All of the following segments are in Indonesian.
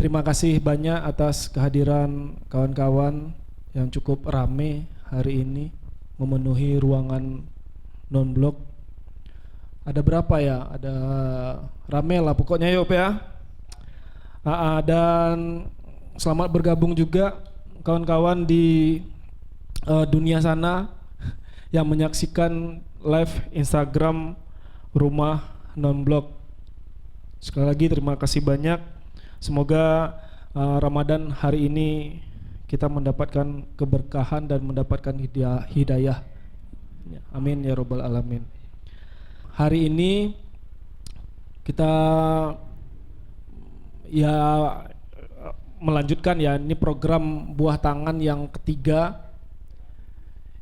Terima kasih banyak atas kehadiran kawan-kawan yang cukup rame hari ini memenuhi ruangan non-blok. Ada berapa ya? Ada rame lah pokoknya yuk ya. Dan selamat bergabung juga kawan-kawan di dunia sana yang menyaksikan live Instagram Rumah Non-Blok. Sekali lagi terima kasih banyak. Semoga Ramadan hari ini kita mendapatkan keberkahan dan mendapatkan hidayah. Amin ya robbal alamin. Hari ini kita ya melanjutkan ya, ini program buah tangan yang ketiga.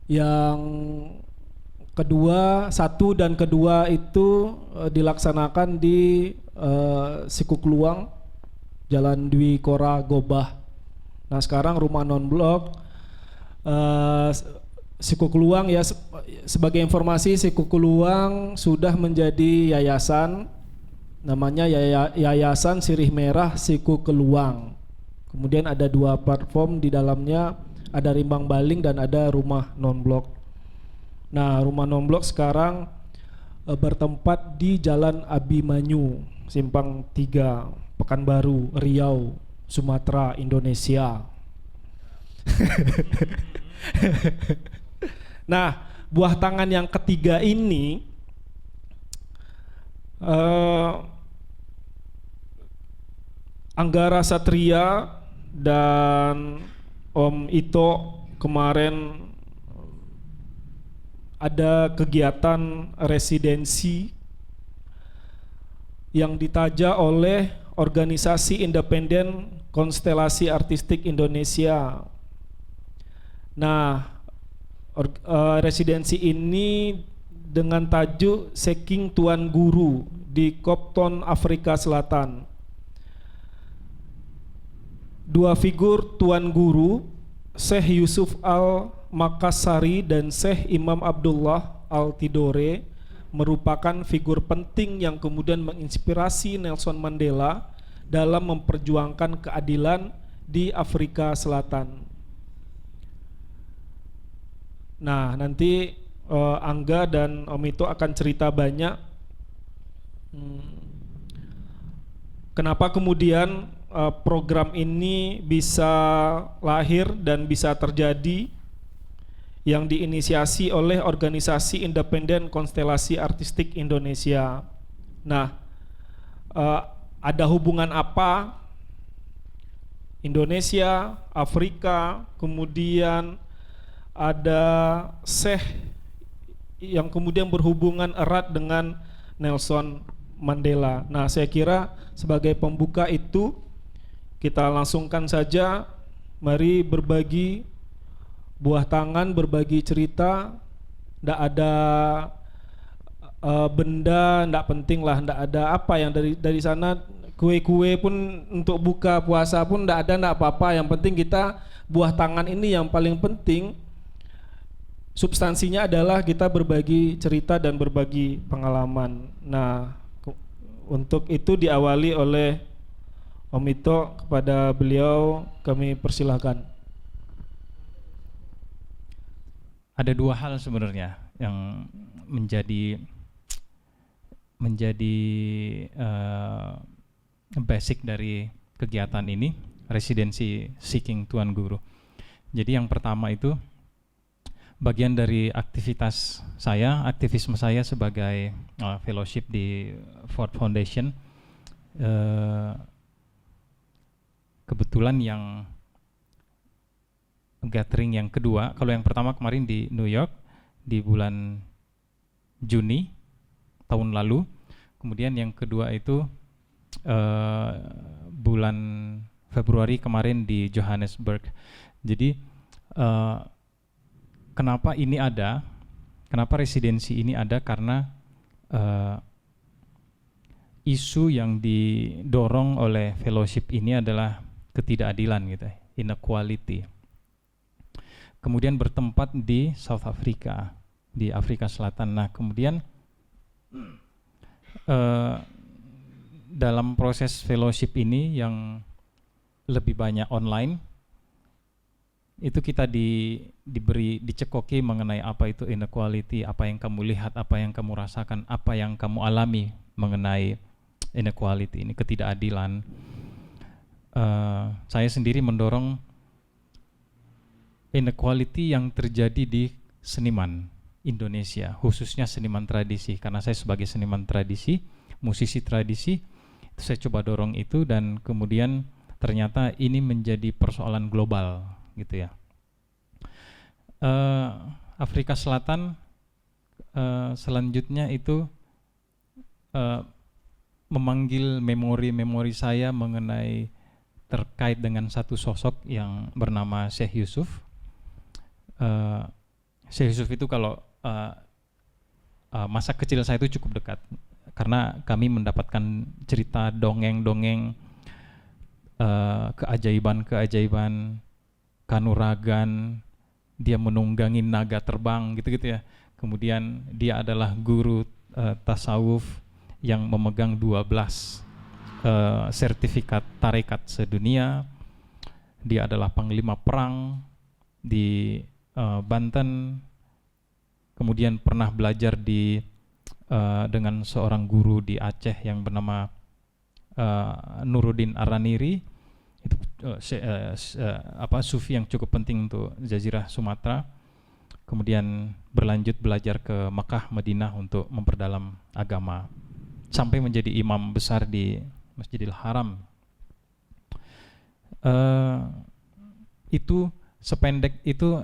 Yang kedua, satu dan kedua itu dilaksanakan di Sikukluang, Jalan Dwi Kora Gobah. Nah sekarang rumah non-blok Sikukluang ya, sebagai informasi Sikukluang sudah menjadi yayasan, namanya Yayasan Sirih Merah Sikukluang. Kemudian ada dua platform di dalamnya, ada Rimbang Baling dan ada rumah non-blok. Nah rumah non-blok sekarang bertempat di Jalan Abimanyu, Simpang 3, Pekanbaru, Riau, Sumatera, Indonesia. Nah, buah tangan yang ketiga ini Anggara Satria dan Om Ito kemarin ada kegiatan residensi yang ditaja oleh organisasi independen Konstelasi Artistik Indonesia. Nah, residensi ini dengan tajuk Seeking Tuan Guru di Kopton, Afrika Selatan. Dua figur Tuan Guru, Syekh Yusuf Al-Makassari dan Syekh Imam Abdullah Al-Tidore, merupakan figur penting yang kemudian menginspirasi Nelson Mandela dalam memperjuangkan keadilan di Afrika Selatan. Nah, nanti Angga dan Om Ito akan cerita banyak kenapa kemudian program ini bisa lahir dan bisa terjadi, yang diinisiasi oleh organisasi independen Konstelasi Artistik Indonesia. Nah, ada hubungan apa Indonesia, Afrika, kemudian ada Syekh yang kemudian berhubungan erat dengan Nelson Mandela. Nah, saya kira sebagai pembuka itu kita langsungkan saja, mari berbagi buah tangan, berbagi cerita. Ndak ada benda, ndak penting lah, ndak ada apa yang dari sana, kue-kue pun untuk buka puasa pun ndak ada, ndak apa-apa. Yang penting kita buah tangan ini yang paling penting. Substansinya adalah kita berbagi cerita dan berbagi pengalaman. Nah, untuk itu diawali oleh Om Ito, kepada beliau kami persilahkan. Ada dua hal sebenarnya yang menjadi basic dari kegiatan ini, residensi Seeking Tuan Guru. Jadi yang pertama itu bagian dari aktivitas saya, aktivisme saya sebagai fellowship di Ford Foundation. Kebetulan yang gathering yang kedua, kalau yang pertama kemarin di New York di bulan Juni tahun lalu, kemudian yang kedua itu bulan Februari kemarin di Johannesburg. Jadi kenapa ini ada? Kenapa residensi ini ada? Karena isu yang didorong oleh fellowship ini adalah ketidakadilan gitu, inequality. Kemudian bertempat di South Africa, di Afrika Selatan. Nah, kemudian dalam proses fellowship ini yang lebih banyak online, itu kita dicekoki mengenai apa itu inequality, apa yang kamu lihat, apa yang kamu rasakan, apa yang kamu alami mengenai inequality ini, ketidakadilan. Saya sendiri mendorong inequality yang terjadi di seniman Indonesia, khususnya seniman tradisi, karena saya sebagai seniman tradisi, musisi tradisi, itu saya coba dorong itu, dan kemudian ternyata ini menjadi persoalan global gitu ya. Afrika Selatan selanjutnya itu memanggil memori-memori saya mengenai terkait dengan satu sosok yang bernama Syekh Yusuf. Syekh Yusuf itu kalau masa kecil saya itu cukup dekat, karena kami mendapatkan cerita dongeng-dongeng, keajaiban-keajaiban, kanuragan, dia menunggangi naga terbang gitu-gitu ya. Kemudian dia adalah guru tasawuf yang memegang 12 sertifikat tarekat sedunia. Dia adalah panglima perang di Banten. Kemudian pernah belajar dengan seorang guru di Aceh yang bernama Nuruddin Araniri. Itu sufi yang cukup penting untuk Jazirah Sumatera. Kemudian berlanjut belajar ke Makkah, Madinah untuk memperdalam agama, sampai menjadi imam besar di Masjidil Haram. Itu sependek itu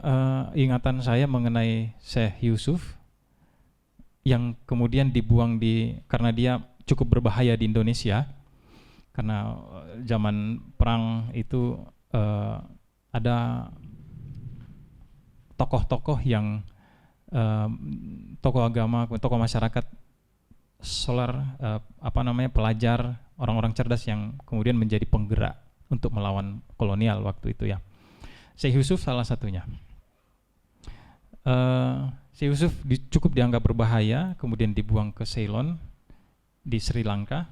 ingatan saya mengenai Syekh Yusuf, yang kemudian dibuang karena dia cukup berbahaya di Indonesia. Karena zaman perang itu ada tokoh-tokoh yang tokoh agama, tokoh masyarakat, pelajar, orang-orang cerdas yang kemudian menjadi penggerak untuk melawan kolonial waktu itu ya. Syekh Yusuf salah satunya. Syekh Yusuf cukup dianggap berbahaya, kemudian dibuang ke Ceylon di Sri Lanka.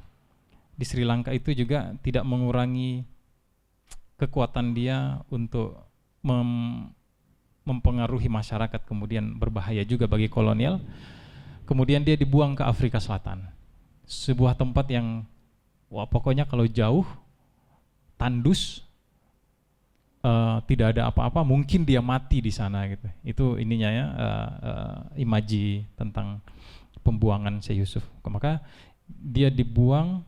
Di Sri Lanka itu juga tidak mengurangi kekuatan dia untuk mempengaruhi masyarakat, kemudian berbahaya juga bagi kolonial. Kemudian dia dibuang ke Afrika Selatan, sebuah tempat yang pokoknya kalau jauh, tandus, tidak ada apa-apa, mungkin dia mati di sana gitu. Itu ininya ya, imaji tentang pembuangan Syekh Yusuf. Maka dia dibawa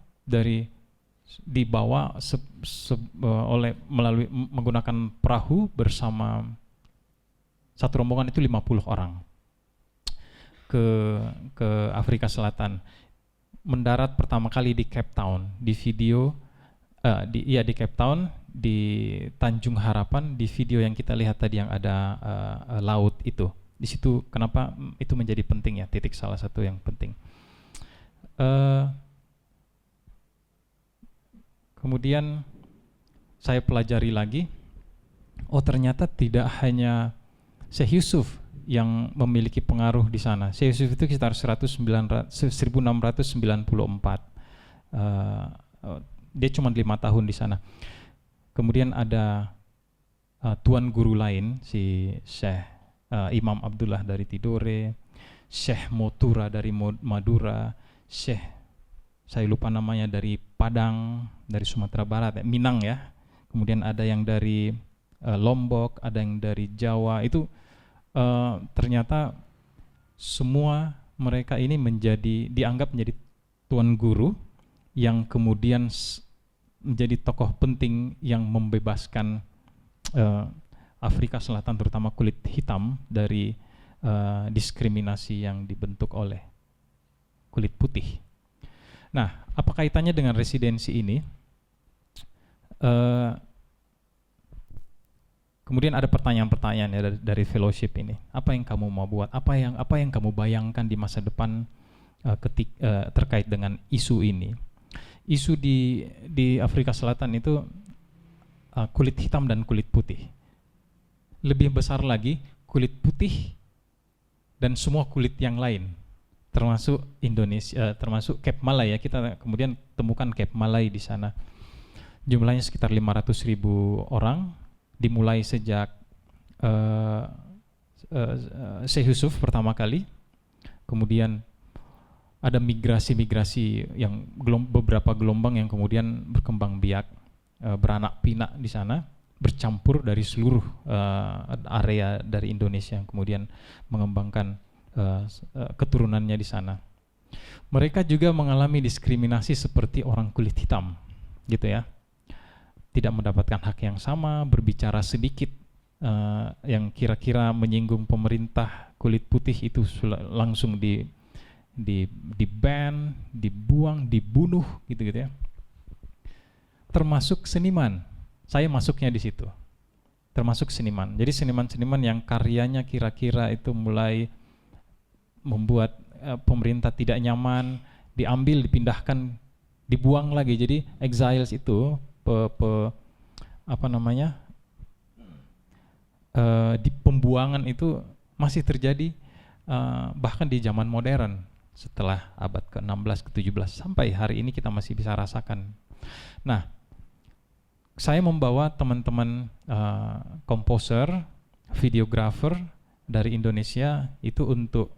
melalui menggunakan perahu bersama satu rombongan itu 50 orang ke Afrika Selatan. Mendarat pertama kali di Cape Town, di video di Cape Town, di Tanjung Harapan, di video yang kita lihat tadi yang ada laut itu. Di situ kenapa itu menjadi penting ya, titik salah satu yang penting. Kemudian saya pelajari lagi, ternyata tidak hanya Syekh Yusuf yang memiliki pengaruh di sana. Syekh Yusuf itu sekitar 1694. Dia cuma 5 tahun di sana. Kemudian ada tuan guru lain, si Syekh Imam Abdullah dari Tidore, Syekh Motura dari Madura, Syekh saya lupa namanya dari Padang, dari Sumatera Barat, Minang ya. Kemudian ada yang dari Lombok, ada yang dari Jawa. Itu ternyata semua mereka ini dianggap menjadi tuan guru yang kemudian menjadi tokoh penting yang membebaskan Afrika Selatan, terutama kulit hitam, dari diskriminasi yang dibentuk oleh kulit putih. Nah, apa kaitannya dengan residensi ini? Kemudian ada pertanyaan-pertanyaan ya dari fellowship ini. Apa yang kamu mau buat? Apa yang kamu bayangkan di masa depan terkait dengan isu ini? Isu di Afrika Selatan itu kulit hitam dan kulit putih. Lebih besar lagi, kulit putih dan semua kulit yang lain, termasuk Indonesia, termasuk Cape Malay ya. Kita kemudian temukan Cape Malay di sana. jumlahnya sekitar 500.000 orang, dimulai sejak Syekh Yusuf pertama kali, kemudian ada migrasi-migrasi yang beberapa gelombang yang kemudian berkembang biak, beranak pinak di sana, bercampur dari seluruh area dari Indonesia yang kemudian mengembangkan keturunannya di sana. Mereka juga mengalami diskriminasi seperti orang kulit hitam, gitu ya. Tidak mendapatkan hak yang sama, berbicara sedikit yang kira-kira menyinggung pemerintah kulit putih itu langsung di ban, dibuang, dibunuh, gitu-gitu ya. Termasuk seniman, saya masuknya di situ. Termasuk seniman. Jadi seniman-seniman yang karyanya kira-kira itu mulai membuat pemerintah tidak nyaman, diambil, dipindahkan, dibuang lagi. Jadi exiles itu di pembuangan itu masih terjadi bahkan di zaman modern setelah abad ke-16 ke-17 sampai hari ini kita masih bisa rasakan. Nah, saya membawa teman-teman komposer, videografer dari Indonesia itu untuk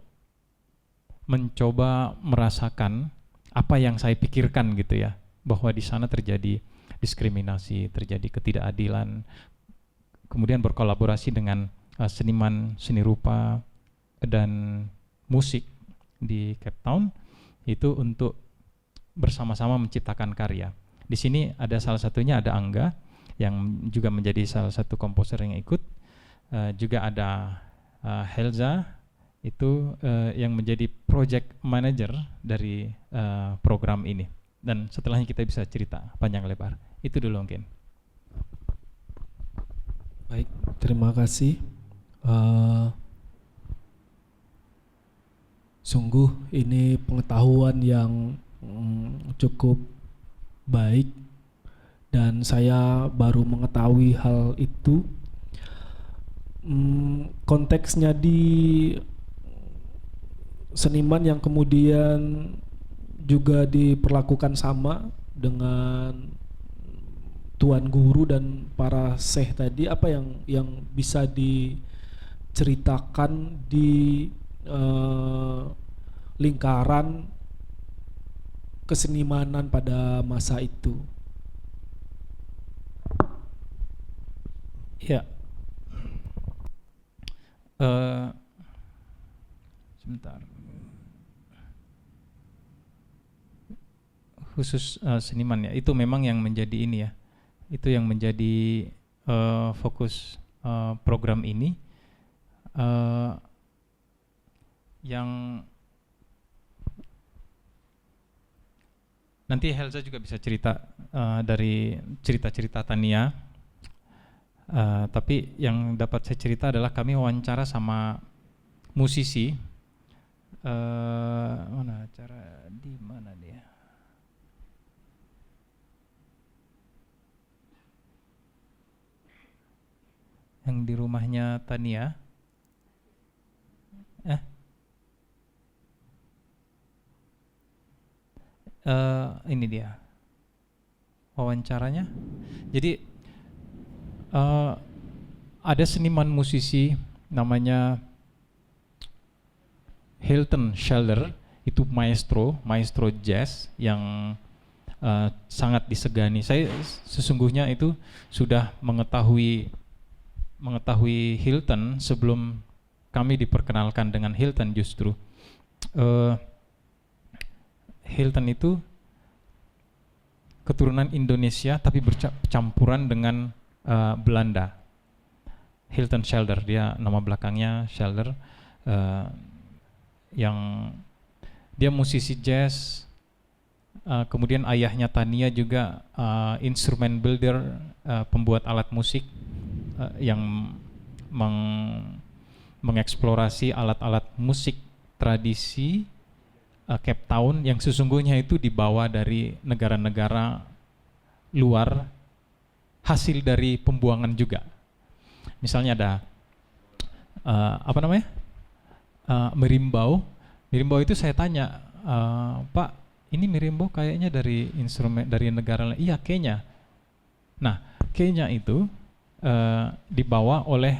mencoba merasakan apa yang saya pikirkan gitu ya, bahwa di sana terjadi diskriminasi, terjadi ketidakadilan, kemudian berkolaborasi dengan seniman seni rupa dan musik di Cape Town itu untuk bersama-sama menciptakan karya. Di sini ada salah satunya ada Angga yang juga menjadi salah satu komposer yang ikut, juga ada Helza itu yang menjadi project manager dari program ini. Dan setelahnya kita bisa cerita panjang lebar. Itu dulu mungkin. Baik, terima kasih. Sungguh ini pengetahuan yang cukup baik dan saya baru mengetahui hal itu. Konteksnya di seniman yang kemudian juga diperlakukan sama dengan tuan guru dan para syekh tadi, apa yang bisa diceritakan di lingkaran kesenimanan pada masa itu? Ya, sebentar. Khusus seniman ya, itu memang yang menjadi ini ya, itu yang menjadi fokus program ini. Yang nanti Helza juga bisa cerita dari cerita-cerita Tania, tapi yang dapat saya cerita adalah kami wawancara sama musisi, mana acara di mana dia? Yang di rumahnya Tania. Ini dia wawancaranya. Jadi ada seniman musisi namanya Hilton Schelder, itu maestro jazz yang sangat disegani. Saya sesungguhnya itu sudah mengetahui Hilton sebelum kami diperkenalkan dengan Hilton justru. Hilton itu keturunan Indonesia tapi bercampuran dengan Belanda. Hilton Schelder, dia nama belakangnya Schelder, yang dia musisi jazz, kemudian ayahnya Tania juga instrument builder, pembuat alat musik yang mengeksplorasi alat-alat musik tradisi Cape Town yang sesungguhnya itu dibawa dari negara-negara luar, hasil dari pembuangan juga. Misalnya ada merimbau. Merimbau itu saya tanya, Pak, ini merimbau kayaknya dari instrumen dari negara lain. Iya, kayaknya. Nah, Kenya itu dibawa oleh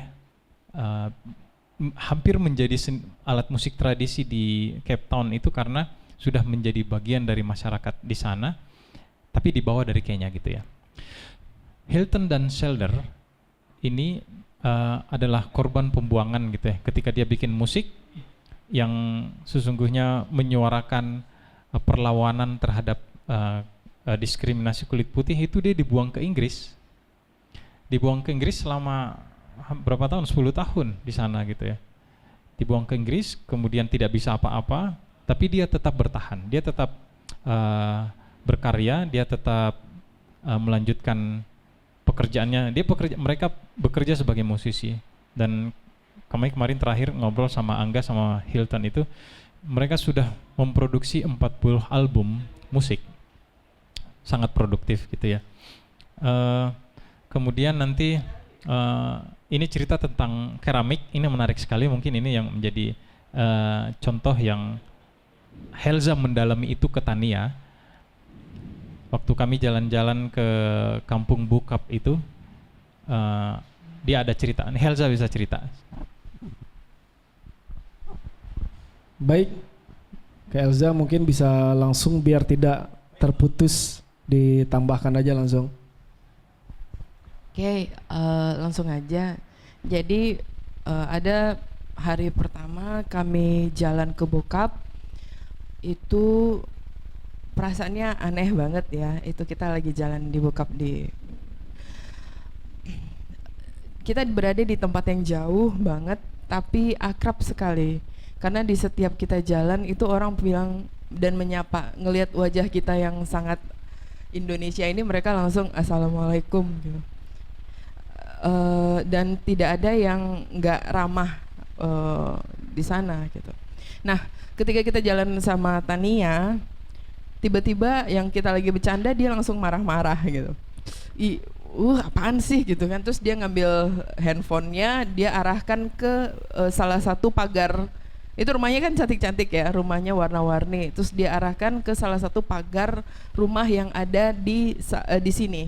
hampir menjadi alat musik tradisi di Cape Town itu karena sudah menjadi bagian dari masyarakat di sana, tapi dibawa dari Kenya gitu ya. Hilton dan Selder ini adalah korban pembuangan gitu ya. Ketika dia bikin musik yang sesungguhnya menyuarakan perlawanan terhadap diskriminasi kulit putih, itu dia dibuang ke Inggris. Dibuang ke Inggris selama berapa tahun? 10 tahun di sana gitu ya. Dibuang ke Inggris, kemudian tidak bisa apa-apa, tapi dia tetap bertahan. Dia tetap berkarya, dia tetap melanjutkan pekerjaannya. Mereka bekerja sebagai musisi. Dan kemarin terakhir ngobrol sama Angga sama Hilton itu, mereka sudah memproduksi 40 album musik. Sangat produktif gitu ya. Kemudian nanti ini cerita tentang keramik, ini menarik sekali, mungkin ini yang menjadi contoh yang Helza mendalami itu ke Tania. Waktu kami jalan-jalan ke kampung Bukap itu, dia ada cerita, Helza bisa cerita. Baik, Kak Elza mungkin bisa langsung biar tidak terputus, ditambahkan aja langsung. Oke, langsung aja. Jadi ada hari pertama kami jalan ke Bokap, itu perasaannya aneh banget ya. Itu kita lagi jalan di Bokap, kita berada di tempat yang jauh banget, tapi akrab sekali. Karena di setiap kita jalan itu orang bilang dan menyapa, ngelihat wajah kita yang sangat Indonesia ini, mereka langsung assalamualaikum gitu. Dan tidak ada yang nggak ramah di sana gitu. Nah, ketika kita jalan sama Tania, tiba-tiba yang kita lagi bercanda dia langsung marah-marah gitu. Apaan sih gitu kan? Terus dia ngambil handphonenya, dia arahkan ke salah satu pagar. Itu rumahnya kan cantik-cantik ya, rumahnya warna-warni. Terus dia arahkan ke salah satu pagar rumah yang ada di sini.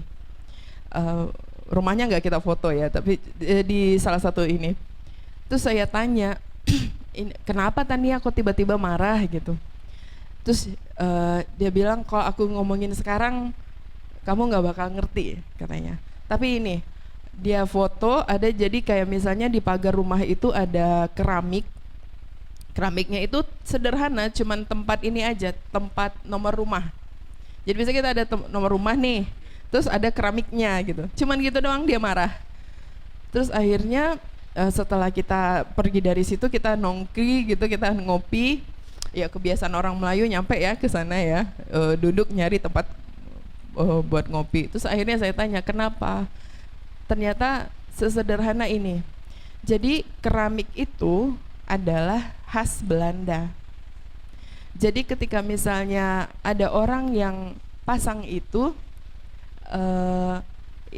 Rumahnya nggak kita foto ya, tapi di salah satu ini. Terus saya tanya, kenapa Tania kok tiba-tiba marah gitu? Terus dia bilang, kalau aku ngomongin sekarang, kamu nggak bakal ngerti katanya. Tapi ini, dia foto ada, jadi kayak misalnya di pagar rumah itu ada keramik. Keramiknya itu sederhana, cuman tempat ini aja, tempat nomor rumah. Jadi biasanya kita ada nomor rumah nih, terus ada keramiknya gitu. Cuman gitu doang dia marah. Terus akhirnya setelah kita pergi dari situ, kita nongki gitu, kita ngopi. Ya kebiasaan orang Melayu nyampe ya ke sana ya, duduk nyari tempat buat ngopi. Terus akhirnya saya tanya kenapa? Ternyata sesederhana ini. Jadi keramik itu adalah khas Belanda. Jadi ketika misalnya ada orang yang pasang itu,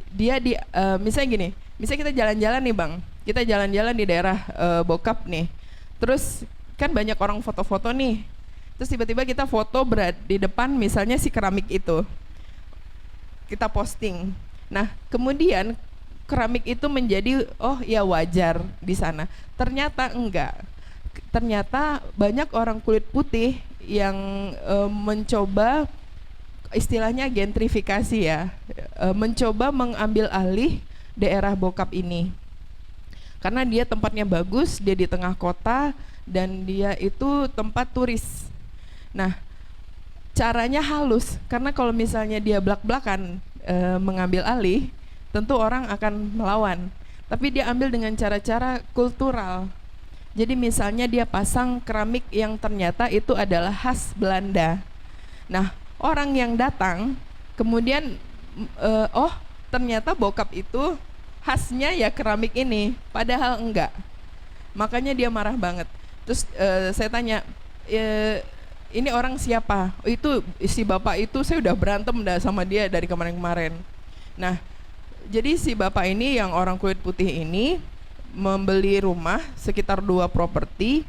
dia misalnya gini, misalnya kita jalan-jalan nih Bang, kita jalan-jalan di daerah Bokap nih, terus kan banyak orang foto-foto nih, terus tiba-tiba kita foto di depan misalnya si keramik itu, kita posting. Nah kemudian keramik itu menjadi oh ya wajar di sana. Ternyata enggak. Ternyata banyak orang kulit putih yang mencoba, istilahnya gentrifikasi ya, mencoba mengambil alih daerah Bokap ini. Karena dia tempatnya bagus, dia di tengah kota dan dia itu tempat turis. Nah, caranya halus, karena kalau misalnya dia blak-blakan mengambil alih, tentu orang akan melawan. Tapi dia ambil dengan cara-cara kultural. Jadi misalnya dia pasang keramik yang ternyata itu adalah khas Belanda. Nah, orang yang datang kemudian oh ternyata Bokap itu khasnya ya keramik ini, padahal enggak. Makanya dia marah banget. Terus saya tanya, ini orang siapa? Oh, itu si bapak itu saya udah berantem dah sama dia dari kemarin-kemarin. Nah, jadi si bapak ini yang orang kulit putih ini membeli rumah sekitar 2 properti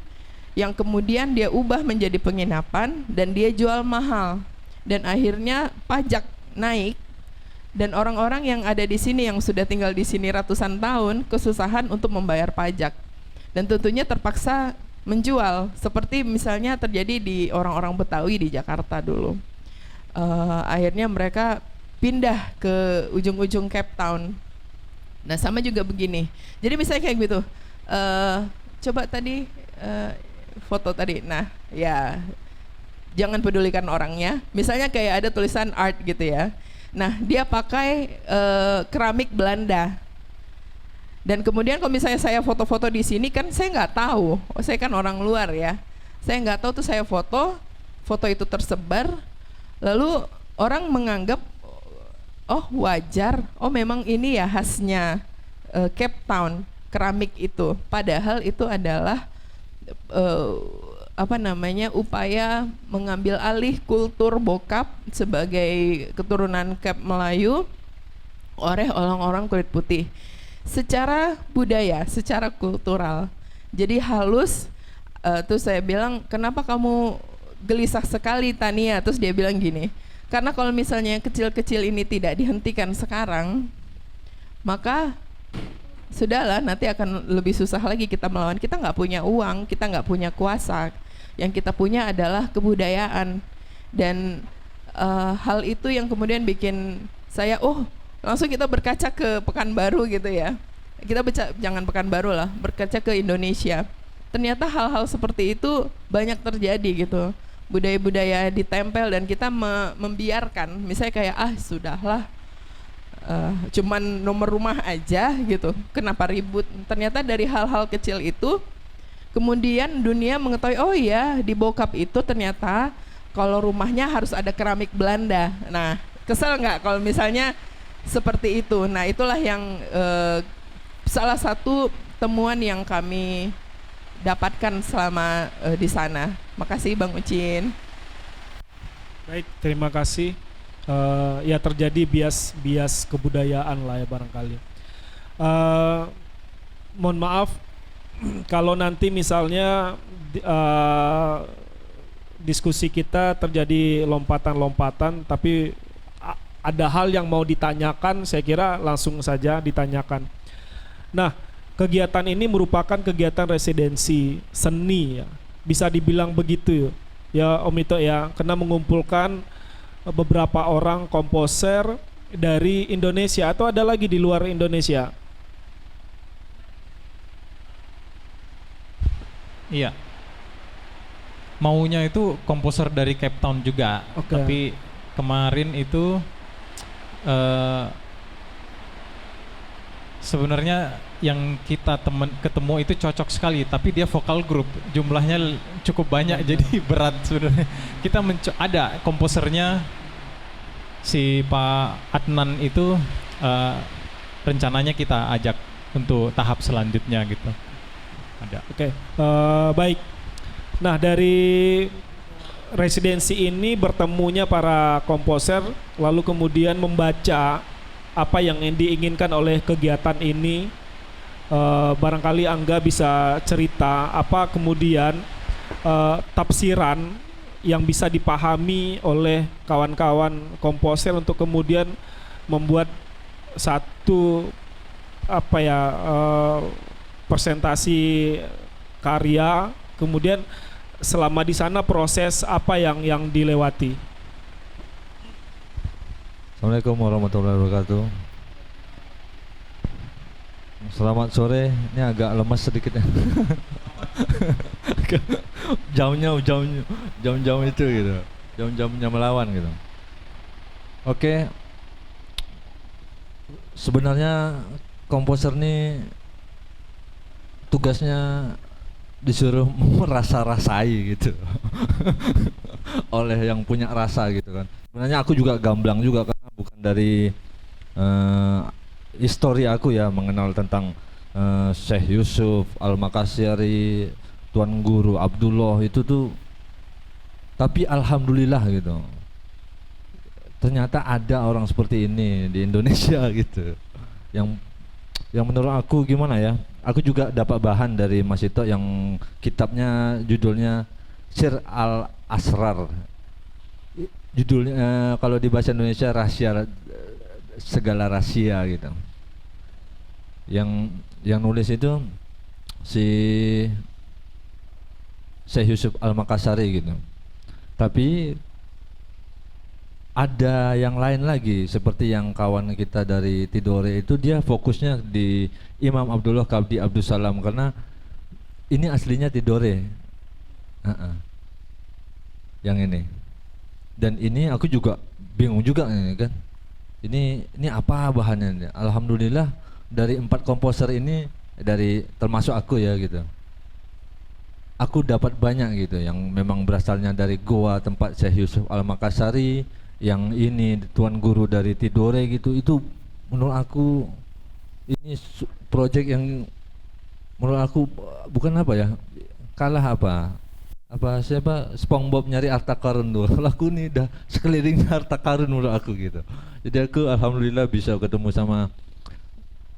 yang kemudian dia ubah menjadi penginapan dan dia jual mahal, dan akhirnya pajak naik Dan orang-orang yang ada di sini yang sudah tinggal di sini ratusan tahun kesusahan untuk membayar pajak. Dan tentunya terpaksa menjual, seperti misalnya terjadi di orang-orang Betawi di Jakarta dulu. Akhirnya mereka pindah ke ujung-ujung Cape Town. Nah sama juga begini. Jadi misalnya kayak gitu. Coba tadi foto tadi. Nah ya jangan pedulikan orangnya. Misalnya kayak ada tulisan art gitu ya. Nah dia pakai keramik Belanda. Dan kemudian kalau misalnya saya foto-foto di sini kan saya nggak tahu, saya kan orang luar ya, saya nggak tahu tuh saya foto itu tersebar, lalu orang menganggap oh wajar, oh memang ini ya khasnya Cape Town keramik itu, padahal itu adalah upaya mengambil alih kultur bokap sebagai keturunan Cape Melayu oleh orang-orang kulit putih. Secara budaya, secara kultural. Jadi halus, terus saya bilang, kenapa kamu gelisah sekali Tania? Terus dia bilang gini, karena kalau misalnya yang kecil-kecil ini tidak dihentikan sekarang, maka sudahlah nanti akan lebih susah lagi kita melawan. Kita nggak punya uang, kita nggak punya kuasa. Yang kita punya adalah kebudayaan. Dan hal itu yang kemudian bikin saya, langsung kita berkaca ke Pekanbaru gitu ya. Kita jangan Pekanbaru lah, berkaca ke Indonesia. Ternyata hal-hal seperti itu banyak terjadi gitu. Budaya-budaya ditempel dan kita membiarkan. Misalnya kayak sudahlah, cuman nomor rumah aja gitu. Kenapa ribut? Ternyata dari hal-hal kecil itu kemudian dunia mengetahui, oh iya di bokap itu ternyata kalau rumahnya harus ada keramik Belanda. Nah, kesel nggak kalau misalnya seperti itu. Nah itulah yang salah satu temuan yang kami dapatkan selama di sana. Makasih Bang Ucin. Baik, terima kasih. Ya terjadi bias kebudayaan lah ya barangkali. Mohon maaf kalau nanti misalnya diskusi kita terjadi lompatan-lompatan, tapi ada hal yang mau ditanyakan, saya kira langsung saja ditanyakan. Nah, kegiatan ini merupakan kegiatan residensi seni ya. Bisa dibilang begitu ya Om Ito ya, karena mengumpulkan beberapa orang komposer dari Indonesia atau ada lagi di luar Indonesia. Iya. Maunya itu komposer dari Cape Town juga, tapi kemarin itu sebenarnya yang kita ketemu itu cocok sekali, tapi dia vokal grup, jumlahnya cukup banyak, jadi berat sebenarnya. Kita ada komposernya si Pak Adnan itu, rencananya kita ajak untuk tahap selanjutnya gitu. Ada. Baik. Nah dari residensi ini bertemunya para komposer, lalu kemudian membaca apa yang diinginkan oleh kegiatan ini. Barangkali Angga bisa cerita apa kemudian tafsiran yang bisa dipahami oleh kawan-kawan komposer untuk kemudian membuat satu presentasi karya, kemudian selama di sana proses apa yang dilewati. Assalamualaikum warahmatullahi wabarakatuh. Selamat sore, ini agak lemas sedikit ya. Jam itu gitu, jam-jamnya melawan gitu. Oke, sebenarnya komposer ini tugasnya disuruh merasa-rasai gitu oleh yang punya rasa gitu kan. Sebenarnya aku juga gamblang juga karena bukan dari histori aku ya mengenal tentang Syekh Yusuf, Al-Makasyari, Tuan Guru Abdullah itu tuh, tapi alhamdulillah gitu ternyata ada orang seperti ini di Indonesia gitu, yang menurut aku gimana ya, aku juga dapat bahan dari Mas Ito yang kitabnya judulnya Sir Al-Asrar, judulnya kalau di bahasa Indonesia segala rahasia gitu. Yang nulis itu si Syekh Yusuf Al-Makassari gitu. Tapi ada yang lain lagi seperti yang kawan kita dari Tidore itu, dia fokusnya di Imam Abdullah Kabdi Abdus Salam karena ini aslinya Tidore. Yang ini. Dan ini aku juga bingung juga ini kan. Ini apa bahannya? Alhamdulillah dari 4 komposer ini, dari termasuk aku ya gitu, aku dapat banyak gitu yang memang berasalnya dari Goa tempat Syekh Yusuf Al-Makassari, yang ini Tuan Guru dari Tidore gitu. Itu menurut aku ini project yang menurut aku bukan apa ya, kalah siapa SpongeBob nyari harta karun tuh. Kalau aku nih udah sekeliling harta karun menurut aku gitu. Jadi aku alhamdulillah bisa ketemu sama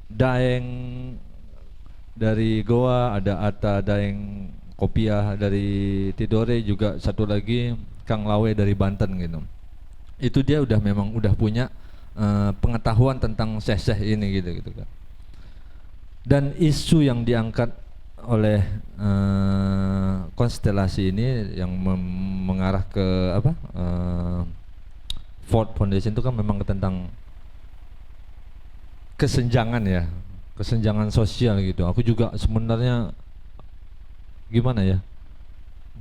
Daeng dari Goa, ada Atta Daeng Kopiah dari Tidore, juga satu lagi Kang Lawe dari Banten gitu. Itu dia memang udah punya pengetahuan tentang syekh-syekh ini gitu kan. Dan isu yang diangkat oleh konstelasi ini yang mengarah ke Ford Foundation itu kan memang tentang kesenjangan sosial gitu. Aku juga sebenarnya gimana ya,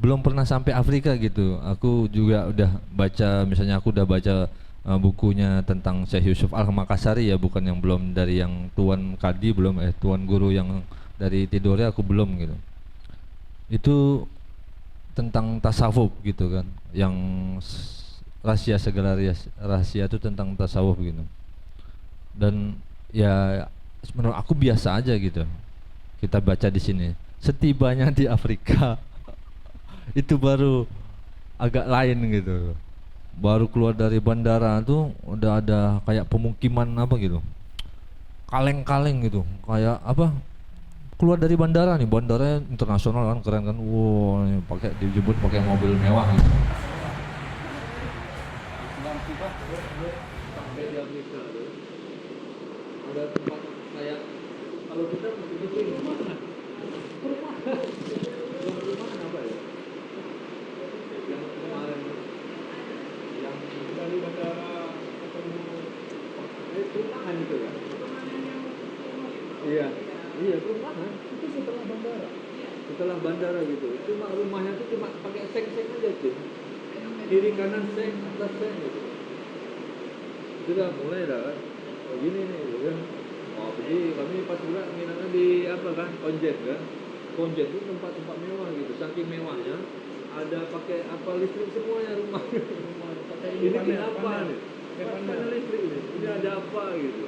belum pernah sampai Afrika gitu. Aku juga udah baca, misalnya aku udah baca bukunya tentang Syekh Yusuf Al-Makassari ya, bukan yang belum dari yang Tuan Kadi belum, Tuan Guru yang dari Tidore aku belum gitu. Itu tentang tasawuf gitu kan, yang rahasia segala rahasia itu tentang tasawuf gitu. Dan ya menurut aku biasa aja gitu kita baca di sini. Setibanya di Afrika itu baru agak lain gitu. Baru keluar dari bandara tuh udah ada kayak pemukiman apa gitu, kaleng-kaleng gitu, kayak apa, keluar dari bandara nih, bandaranya internasional kan, keren kan, wow, pakai dijemput pakai mobil mewah gitu. Sampai di Afrika tuh ada tempat kayak, kalau kita masih di perumahan apa ya, yang kemarin yang dari bandara ketemu perumahan itu kan. Iya perumahan itu setelah bandara gitu. Cuma rumahnya tuh cuma pakai seng-seng aja tuh, kiri kanan seng, atas seng gitu. Itu udah mulai dah kan, oh gini nih gitu kan. Oh jadi kami pas juga nginapnya di apa kan, Konjen kan. Konjen itu tempat-tempat mewah gitu, saking mewahnya ada pakai apa listrik semuanya rumah. Ini kenapa nih? Panel listrik nih, ini ada apa gitu.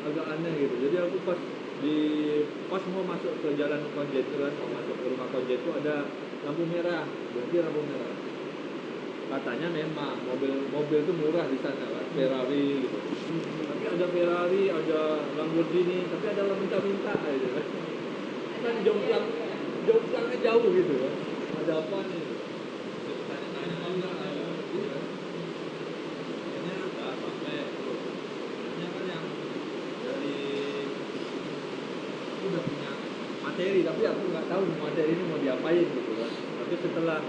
Agak aneh gitu. Jadi aku pas mau masuk ke jalan Konjen itu kan, mau masuk ke rumah Konjen itu ada lampu merah, berarti lampu merah. Katanya memang mobil itu murah di sana kan, Ferrari gitu. Tapi ada Ferrari, ada Lamborghini, tapi ada orang minta-minta gitu kan. Kan jongplangnya jauh gitu kan. Ada apa nih? Tanya-tanya enggak ada gitu kan. Kayaknya enggak sampai. Kayaknya kan yang dari udah punya materi, tapi aku nggak tahu materi ini mau diapain gitu kan. Tapi setelah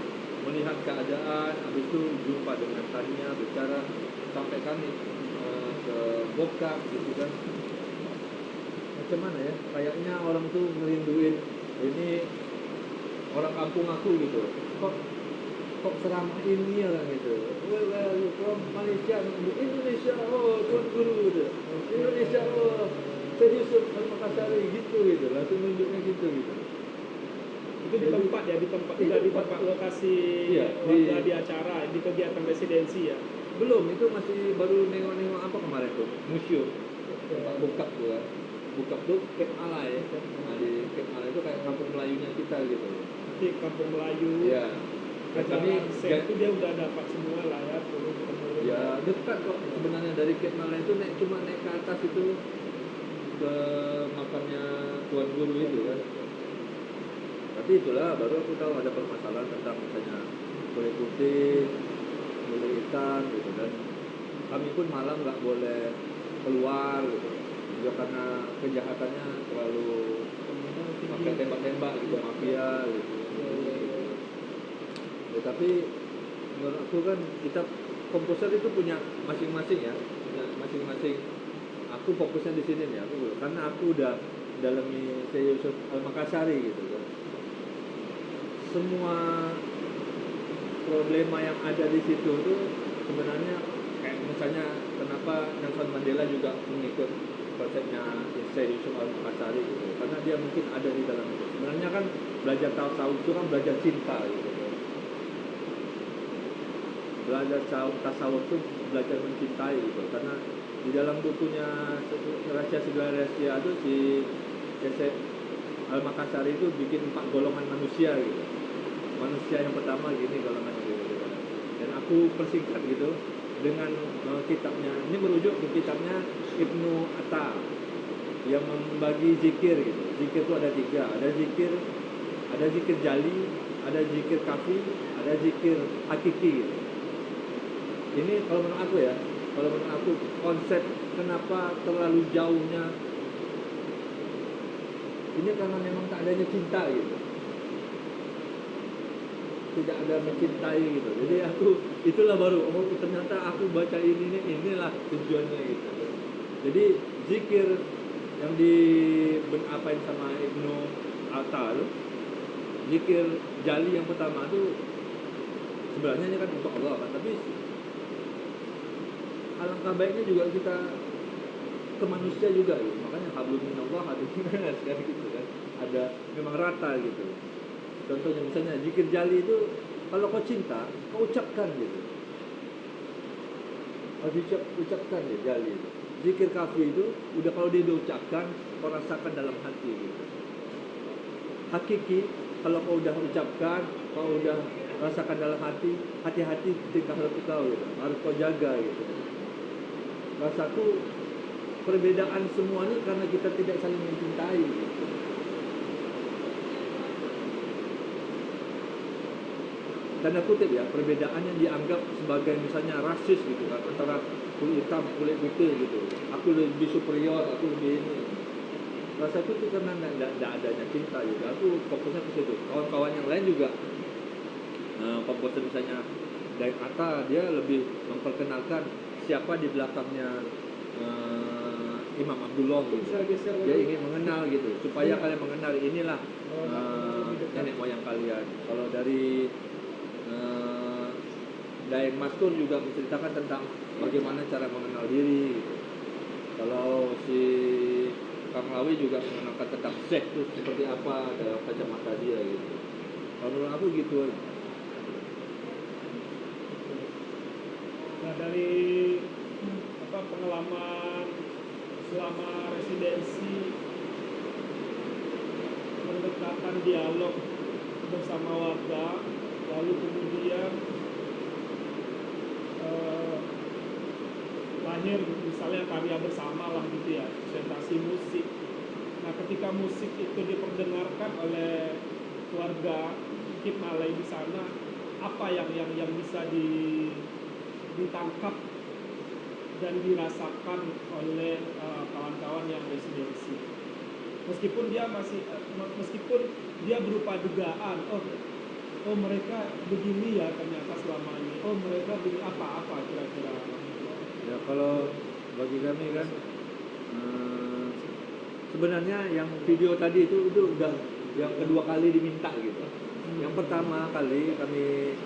melihat keadaan, habis itu jumpa dengan Tania, bicara sampai kami ke Bokap gitu kan. Macam mana ya, kayaknya orang tuh ngerinduin, ini orang kampung aku gitu, kok seramah ini orang gitu. Well, you from Malaysia, Indonesia, oh Tuan Guru gitu. Indonesia, oh Syekh Yusuf Al-Makassari gitu langsung nunjuknya gitu. Itu di tempat ya, di tempat lokasi warga di acara, di kegiatan residensi ya? Belum, itu masih baru nengok-nengok apa kemarin tuh, museum tempat Bokap tuh kan. Bokap tuh Cape Malay, nah di Cape Malay itu kayak kampung Melayunya kita gitu. Nanti kampung Melayu, iya. kami itu dia udah dapat semua lah ya, turun-temurun. Ya dekat kok sebenarnya dari Cape Malay itu cuma naik ke atas itu ke makamnya Tuan Guru itu kan. Tapi itulah baru aku tahu ada permasalahan tentang misalnya kulit putih, kulit hitam gitu kan. kami pun malam nggak boleh keluar gitu. Juga karena kejahatannya terlalu pakai tembak-tembak gitu, mafia gitu. Ya, tapi menurut aku kan kita komposer itu punya masing-masing ya, punya masing-masing. Aku fokusnya di sini nih, karena aku udah dalami Syekh Yusuf Al-Makassari gitu kan. Semua problema yang ada di situ tuh sebenarnya kayak misalnya kenapa Nelson Mandela juga mengikut konsepnya Syekh Yusuf Al-Makassari gitu. Karena dia mungkin ada di dalam itu. Sebenarnya kan belajar tasawuf itu kan belajar cinta gitu. Belajar tasawuf itu belajar mencintai gitu. Karena di dalam bukunya Rahasia Segala Rahasia itu si Syekh Al-Makassari itu bikin 4 golongan manusia gitu. Manusia yang pertama gini golongannya gitu. Dan aku persingkat gitu dengan kitabnya. Ini merujuk ke kitabnya Ibnu Atta yang membagi zikir gitu. Zikir itu ada 3. Ada zikir jali, ada zikir kafi, ada zikir hakiki gitu. Ini kalau menurut aku konsep kenapa terlalu jauhnya ini karena memang tak adanya cinta gitu. Tidak ada mencintai gitu. Jadi itulah baru ternyata aku baca inilah tujuannya gitu. Jadi zikir yang apain sama Ibnu Atta itu, zikir jali yang pertama itu sebenarnya ini kan untuk Allah kan, tapi alangkah baiknya juga kita ke manusia juga gitu. Makanya hablum minallah hablum minas kan gitu kan. Ada memang rata gitu. Contohnya misalnya zikir jali itu kalau kau cinta, kau ucapkan gitu. Harus ucapkan ya jali itu. Zikir kafi itu udah kalau dia diucapkan, kau rasakan dalam hati gitu. Hakiki kalau kau udah ucapkan, kau udah rasakan dalam hati, hati-hati tingkah laku kau gitu. Harus kau jaga gitu. Rasaku perbedaan semua ini karena kita tidak saling mencintai gitu. Tanda kutip ya, perbedaan yang dianggap sebagai misalnya rasis gitu kan, antara kulit hitam, kulit putih gitu. Aku lebih superior, aku lebih ini. Rasaku itu karena tidak adanya cinta gitu. Aku fokusnya ke situ. Kawan-kawan yang lain juga, komposer misalnya dari Atta, dia lebih memperkenalkan siapa di belakangnya Imam Abdullah gitu. Dia ingin mengenal gitu, supaya kalian mengenal inilah nenek moyang kalian. Kalau dari Daeng Mastur juga menceritakan tentang bagaimana cara mengenal diri gitu. Kalau si Kang Lawi juga mengenalkan tentang Syekh itu seperti apa dalam kacamata dia gitu. Kalau menurut aku gitu. Nah, dari pengalaman selama residensi, pendekatan dialog bersama warga, lalu kemudian lahir misalnya karya bersama lah gitu ya, presentasi musik. Nah, ketika musik itu diperdengarkan oleh warga Bukit Malai di sana, apa yang bisa ditangkap dan dirasakan oleh kawan-kawan yang residensi? Meskipun dia berupa dugaan, oh mereka begini ya ternyata selama ini, oh mereka begini, apa kira-kira? Ya kalau bagi kami kan sebenarnya yang video tadi itu udah yang kedua kali diminta gitu. Yang pertama kali kami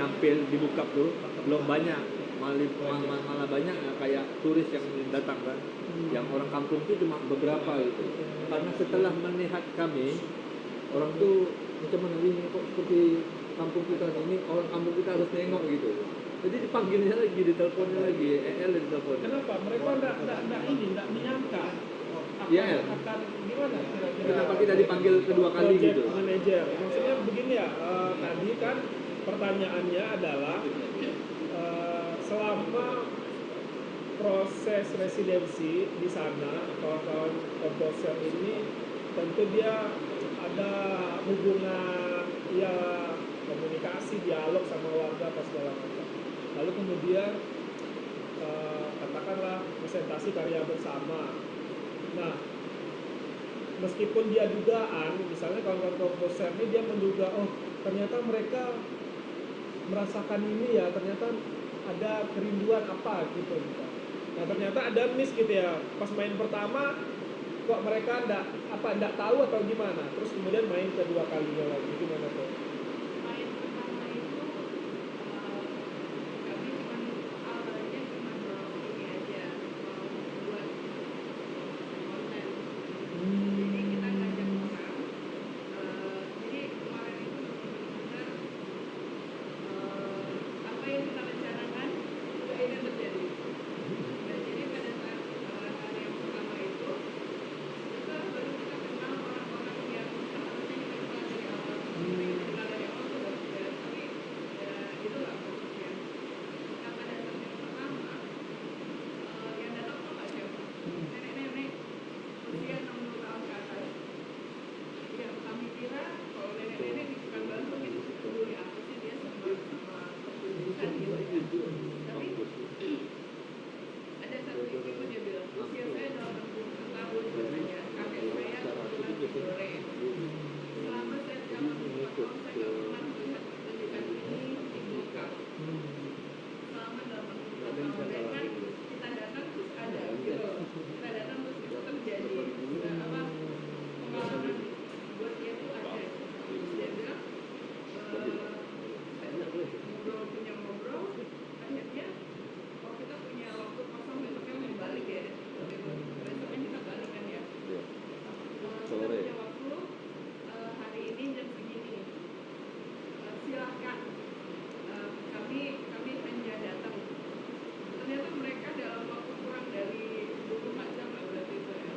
nampil di Bukap tuh belum banyak, malah banyak kayak turis yang datang kan. Yang orang kampung itu cuma beberapa gitu. Karena setelah melihat kami, orang tuh macam mana ini kok seperti kampung kita ini, orang kampung kita harus nengok gitu. Jadi dipanggilnya lagi, diteleponnya lagi, diteleponnya. Kenapa? Mereka enggak menyangka akan gimana kira-kira? Kenapa kita dipanggil kedua kali Project gitu? Manager. Maksudnya begini ya, tadi kan pertanyaannya adalah selama proses residensi di sana, kawan-kawan komposer ini tentu dia ada hubungan ya, komunikasi, dialog sama warga apa segala macam. Lalu kemudian katakanlah presentasi karya bersama. Nah, meskipun dia dugaan, misalnya kawan-kawan komposer ini dia menduga, oh ternyata mereka merasakan ini ya, ternyata ada kerinduan apa gitu. Nah ternyata ada miss gitu ya, pas main pertama kok mereka enggak tahu atau gimana, terus kemudian main kedua kalinya lagi, gimana tuh? Main pertama itu kami awalnya cuma mau ini aja, mau buat konten. Jadi kita ngajak orang. Jadi kemarin itu benar-benar apa yang kita rencanakan juga ini terjadi. Nah jadi pada saat hari yang pertama itu baru kita kenal orang-orang yang seharusnya kita kenal dari awal. Kita dari awal tuh udah tapi ya itu lah fokusnya. Nah pada saat yang pertama yang datang tuh nggak siapa, nenek-nenek usia 60 tahun ke atas. Ya kami kira kalau nenek-nenek di Pekanbaru mungkin peduli apa sih dia sama pertunjukan gitu ya. Tapi ada satu ibu dia bilang usia saya 80 tahun katanya, kakek saya kebetulan di Sore. Selama saya 84 tahun saya nggak pernah melihat pertunjukan ini di Bokap. Selama 84 tahun dan kan kita datang terus ada gitu, kita datang terus itu terjadi. Nah, pengalaman buat dia tuh ada. Dia bilang ngobrol akhirnya oh kita punya waktu kosong besoknya mau balik ya, besoknya kita balik kan ya. Kita punya waktu hari ini jam segini, silahkan. Kami hanya datang. Ternyata mereka dalam waktu kurang dari 24 jam lah berarti itu ya,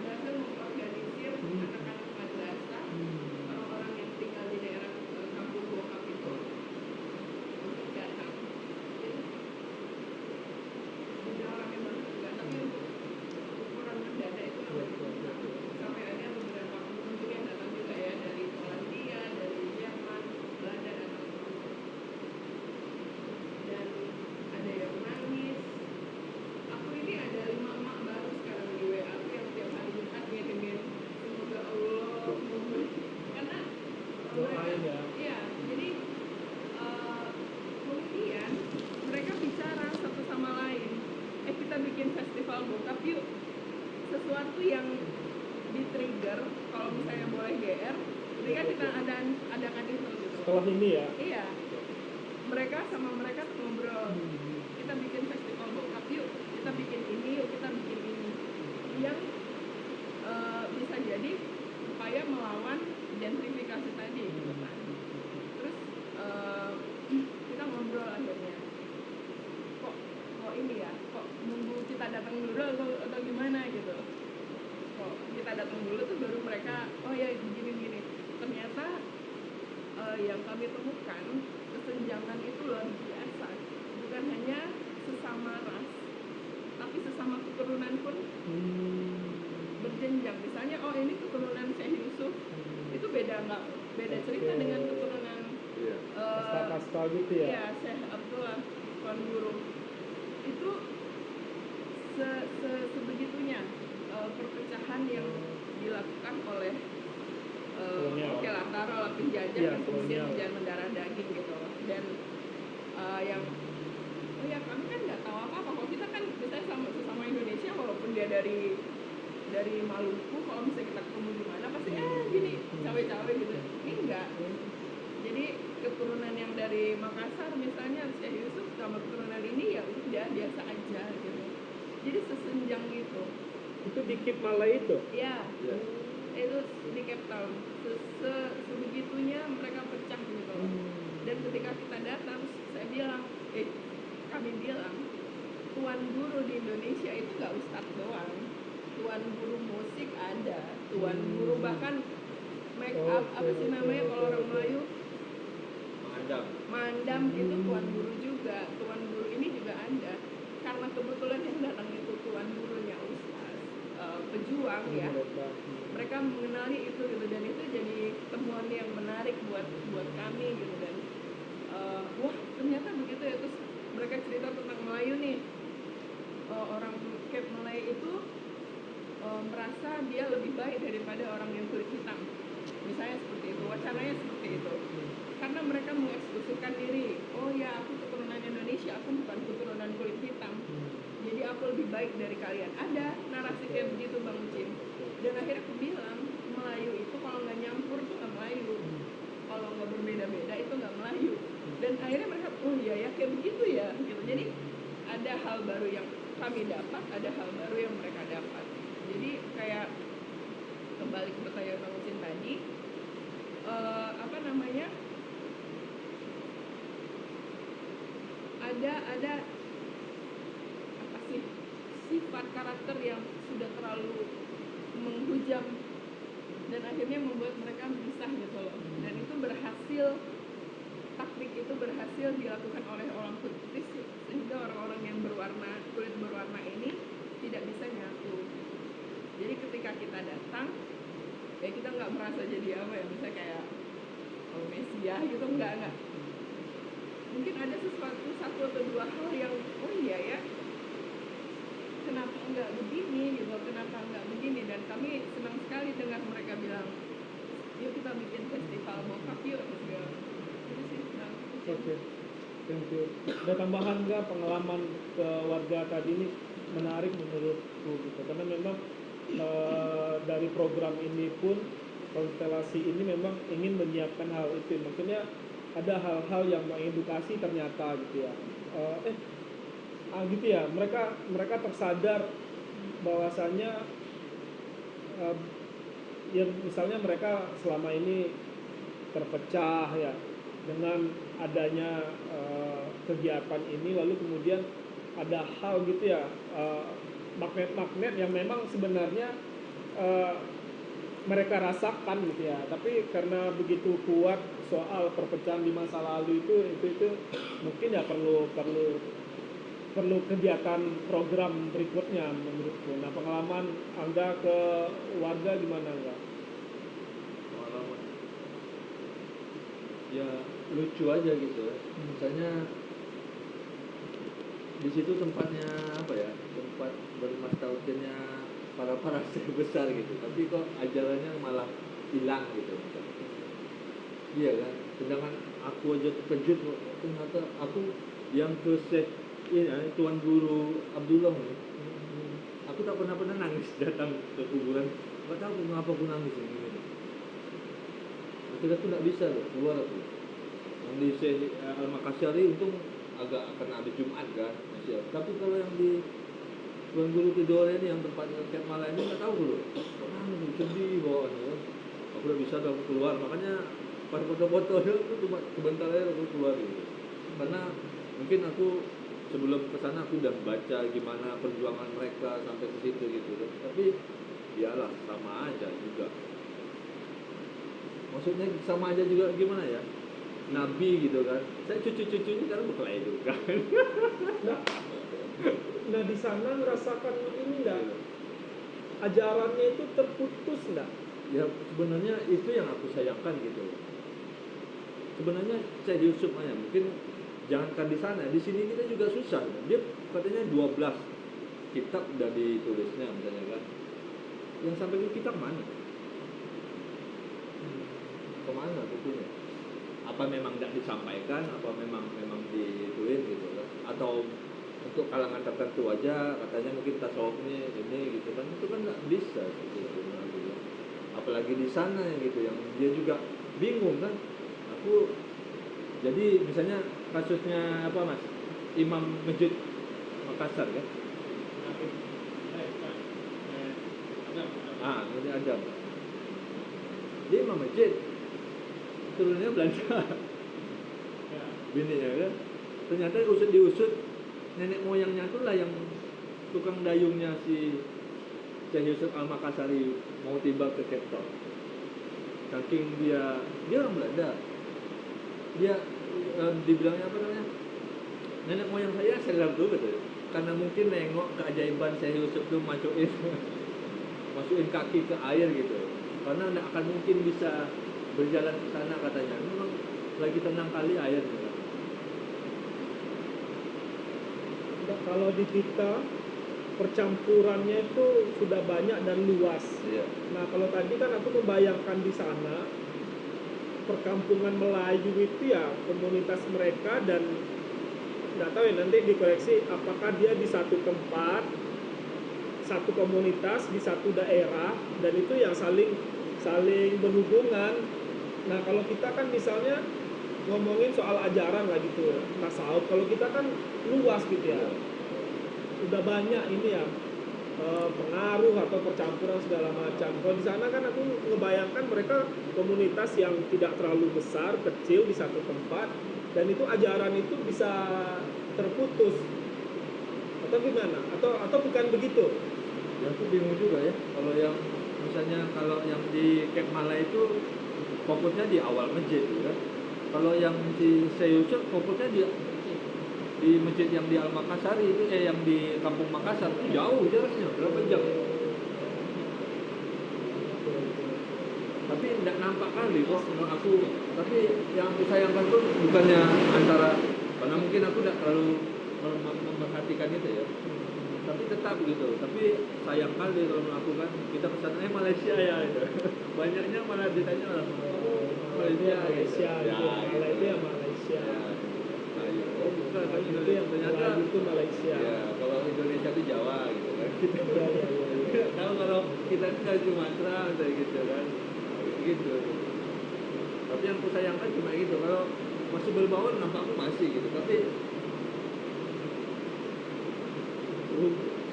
berhasil mengorganisir anak-anak madrasah, orang-orang yang tinggal di daerah kampung Bokap itu untuk datang. Jadi udah rame banget juga, tapi untuk ukuran mendadak itu sampai ada beberapa pengunjung yang datang juga ya dari Polandia, dari Jerman, Belanda dan lain-lain. Dan ada yang nangis. Aku ini ada 5 emak baru sekarang di WA aku yang tiap hari Jumat ngirimin semoga Allah memberi, karena Doain ya. iya, jadi kemudian mereka bicara satu sama lain, kita bikin festival Bokap yuk, sesuatu yang di-trigger kalau misalnya boleh GR, ketika kita adakan itu gitu. Setelah ini ya. Iya, mereka sama mereka tuh ngobrol, kita bikin festival Bokap yuk, kita bikin ini yuk, kita bikin ini, yang bisa jadi upaya melawan gentrifikasi tadi gitu kan. Terus kita ngobrol akhirnya, kok ini ya, kok nunggu kita datang dulu atau gimana gitu, kok kita datang dulu tuh baru mereka oh ya gini. Ternyata yang kami temukan kesenjangan itu luar biasa, bukan hanya sesama ras tapi sesama keturunan pun berjenjang. Misalnya oh ini keturunan Syekh Yusuf, itu beda cerita dengan keturunan Kasta-kasta gitu ya. iya, Syekh Abdullah Tuan Guru. Itu sebegitunya perpecahan yang dilakukan oleh oke lah taruhlah penjajah Iya, yang kemudian kolonial. menjadi mendarah daging gitu. Dan yang oh ya kami kan nggak tahu apa-apa, kalau kita kan misalnya sesama Indonesia walaupun dia dari Maluku, kalau misalnya kita ketemu di mana pasti gini cawe-cawe gitu. Ini enggak. Jadi keturunan yang dari Makassar misalnya Syekh Yusuf sama keturunan ini ya udah biasa aja gitu. Jadi sesenjang itu. Itu di Kip Malay itu. Ya. Itu di Cape Town. Sebegitunya mereka pecah gitu. Dan ketika kita datang, kami bilang, tuan guru di Indonesia itu nggak ustadz doang. Tuan guru musik ada, tuan guru bahkan make up apa sih namanya kalau orang Melayu? Mandam itu tuan guru juga. Tuan guru ini juga ada. Karena kebetulan yang datang itu tuan gurunya ustaz, pejuang ya. Mereka mengenali itu gitu, dan itu jadi temuan yang menarik buat kami gitu. Dan wah ternyata begitu ya. Terus mereka cerita tentang Melayu nih, itu merasa dia lebih baik daripada orang yang kulit hitam. Misalnya seperti itu, wacananya seperti itu. Karena mereka mengeksklusifkan diri, oh ya aku keturunan Indonesia, aku bukan keturunan kulit hitam. Jadi aku lebih baik dari kalian. Ada narasi kayak begitu Bang Ucin. Dan akhirnya aku bilang, Melayu itu kalau nggak nyampur tuh nggak Melayu. Kalau nggak berbeda-beda itu nggak Melayu. Dan akhirnya mereka, oh iya ya kayak begitu ya. Gitu. Jadi ada hal baru yang kami dapat, ada hal baru yang mereka dapat. Jadi kayak kembali ke pertanyaan Bang Ucin tadi, apa namanya? Ada apa sih sifat karakter yang sudah terlalu menghujam dan akhirnya membuat mereka pisah gitu loh. Dan itu berhasil, taktik itu berhasil dilakukan oleh orang kulit putih sehingga orang-orang yang kulit berwarna ini tidak bisa nyatu. Jadi ketika kita datang, ya kita nggak merasa jadi apa ya, misalnya kayak Mesias gitu, enggak. Mungkin ada sesuatu satu atau dua hal yang oh iya ya, kenapa enggak begini gitu, kenapa enggak begini, dan kami senang sekali dengar mereka bilang yuk kita bikin festival bokap yuk gitu. Itu sih. Oke, thank you. Ada tambahan nggak pengalaman ke warga tadi ini menarik menurutku gitu, karena memang dari program ini pun konstelasi ini memang ingin menyiapkan hal itu, maksudnya ada hal-hal yang mengedukasi ternyata gitu ya. Gitu ya, mereka tersadar bahwasanya ya misalnya mereka selama ini terpecah ya dengan adanya kegiatan ini, lalu kemudian ada hal gitu ya, magnet-magnet yang memang sebenarnya mereka rasakan gitu ya, tapi karena begitu kuat soal perpecahan di masa lalu itu mungkin ya perlu kegiatan program berikutnya menurutku. Nah, pengalaman Angga ke warga gimana Angga? Pengalaman ya lucu aja gitu ya. Misalnya di situ tempatnya apa ya, tempat bermastalkennya para seh besar gitu, tapi kok ajarannya malah hilang gitu. Iya kan, sedangkan aku aja terkejut ternyata aku yang ke Syekh Tuan Guru Abdullah nih, aku tak pernah nangis datang ke kuburan, nggak tahu kenapa aku nangis ini. Akhirnya aku nggak bisa loh keluar aku. Yang di Syekh Al-Makasyari untung agak kena hari Jumat kan masih. Tapi kalau yang di Tuan Guru Tidore ini yang tempatnya Ket Mala ini nggak tahu loh. Kok nangis sedih bawaannya. Aku udah bisa aku keluar, makanya pas foto-foto itu cuma sebentar aja aku keluar gitu. Karena mungkin aku sebelum kesana aku udah baca gimana perjuangan mereka sampai ke situ gitu kan. Tapi iyalah sama aja juga. Maksudnya sama aja juga gimana ya? Nabi gitu kan. Saya cucu-cucunya kan berkelahi juga. Nah di sana merasakan ini enggak? Ajarannya itu terputus enggak? Ya sebenarnya itu yang aku sayangkan gitu. Sebenarnya Syekh Yusuf aja mungkin jangankan di sana, di sini kita juga susah. Dia katanya 12 kitab udah ditulisnya misalnya kan. Yang sampai ke kitab mana? Kemana bukunya? Apa memang tidak disampaikan? Apa memang ditulis gitu kan? Atau untuk kalangan tertentu aja katanya mungkin tasawufnya ini gitu kan? Itu kan nggak bisa gitu. Apalagi di sana gitu yang dia juga bingung kan. Aku jadi misalnya kasusnya apa Mas? Imam Masjid Makassar kan? Ini Adam. Dia Imam Masjid turunnya Belanda. Bininya kan. Ternyata diusut nenek moyangnya itulah yang tukang dayungnya si Syekh Yusuf Al-Makassari mau tiba ke Cape Town. Saking dia orang Belanda. Dia dibilangnya apa namanya? Nenek moyang saya seleb tuh gitu. Karena mungkin nengok keajaiban Syekh Yusuf tuh masukin kaki ke air gitu. Karena tidak akan mungkin bisa berjalan ke sana katanya. Memang lagi tenang kali air gitu. Kalau di kita percampurannya itu sudah banyak dan luas. Iya. Nah kalau tadi kan aku membayangkan di sana perkampungan Melayu itu ya komunitas mereka, dan nggak tahu ya nanti dikoreksi apakah dia di satu tempat, satu komunitas di satu daerah, dan itu yang saling berhubungan. Nah kalau kita kan misalnya ngomongin soal ajaran lah gitu, tasawuf, kalau kita kan luas gitu ya, udah banyak ini ya pengaruh atau percampuran segala macam. Kalau di sana kan aku ngebayangkan mereka komunitas yang tidak terlalu besar, kecil di satu tempat, dan itu ajaran itu bisa terputus atau gimana? Atau bukan begitu? Ya aku bingung juga ya. Kalau yang misalnya kalau yang di Camp Malay itu fokusnya di awal masjid gitu kan. Kalau yang di Seyusuk fokusnya di masjid yang di Al-Makassari itu yang di Kampung Makassar itu jauh jaraknya berapa jam. Tapi tidak nampak kali kok menurut aku. Tapi yang aku sayangkan tuh bukannya antara, karena mungkin aku tidak terlalu memperhatikan itu ya. Tapi tetap gitu. Tapi sayang kali kalau melakukan kita pesan Malaysia ya gitu. Banyaknya malah ditanya orang Malaysia Malaysia gitu. gitu. Malah itu ya Malaysia. Oh bukan, kan Itu yang ternyata Melayu itu Malaysia. ya kalau Indonesia itu Jawa gitu kan. Iya. Tahu kalau kita itu dari Sumatera kayak gitu kan. Gitu. Tapi yang aku sayangkan cuma gitu. Kalau masih berbaur nampaknya masih gitu. Tapi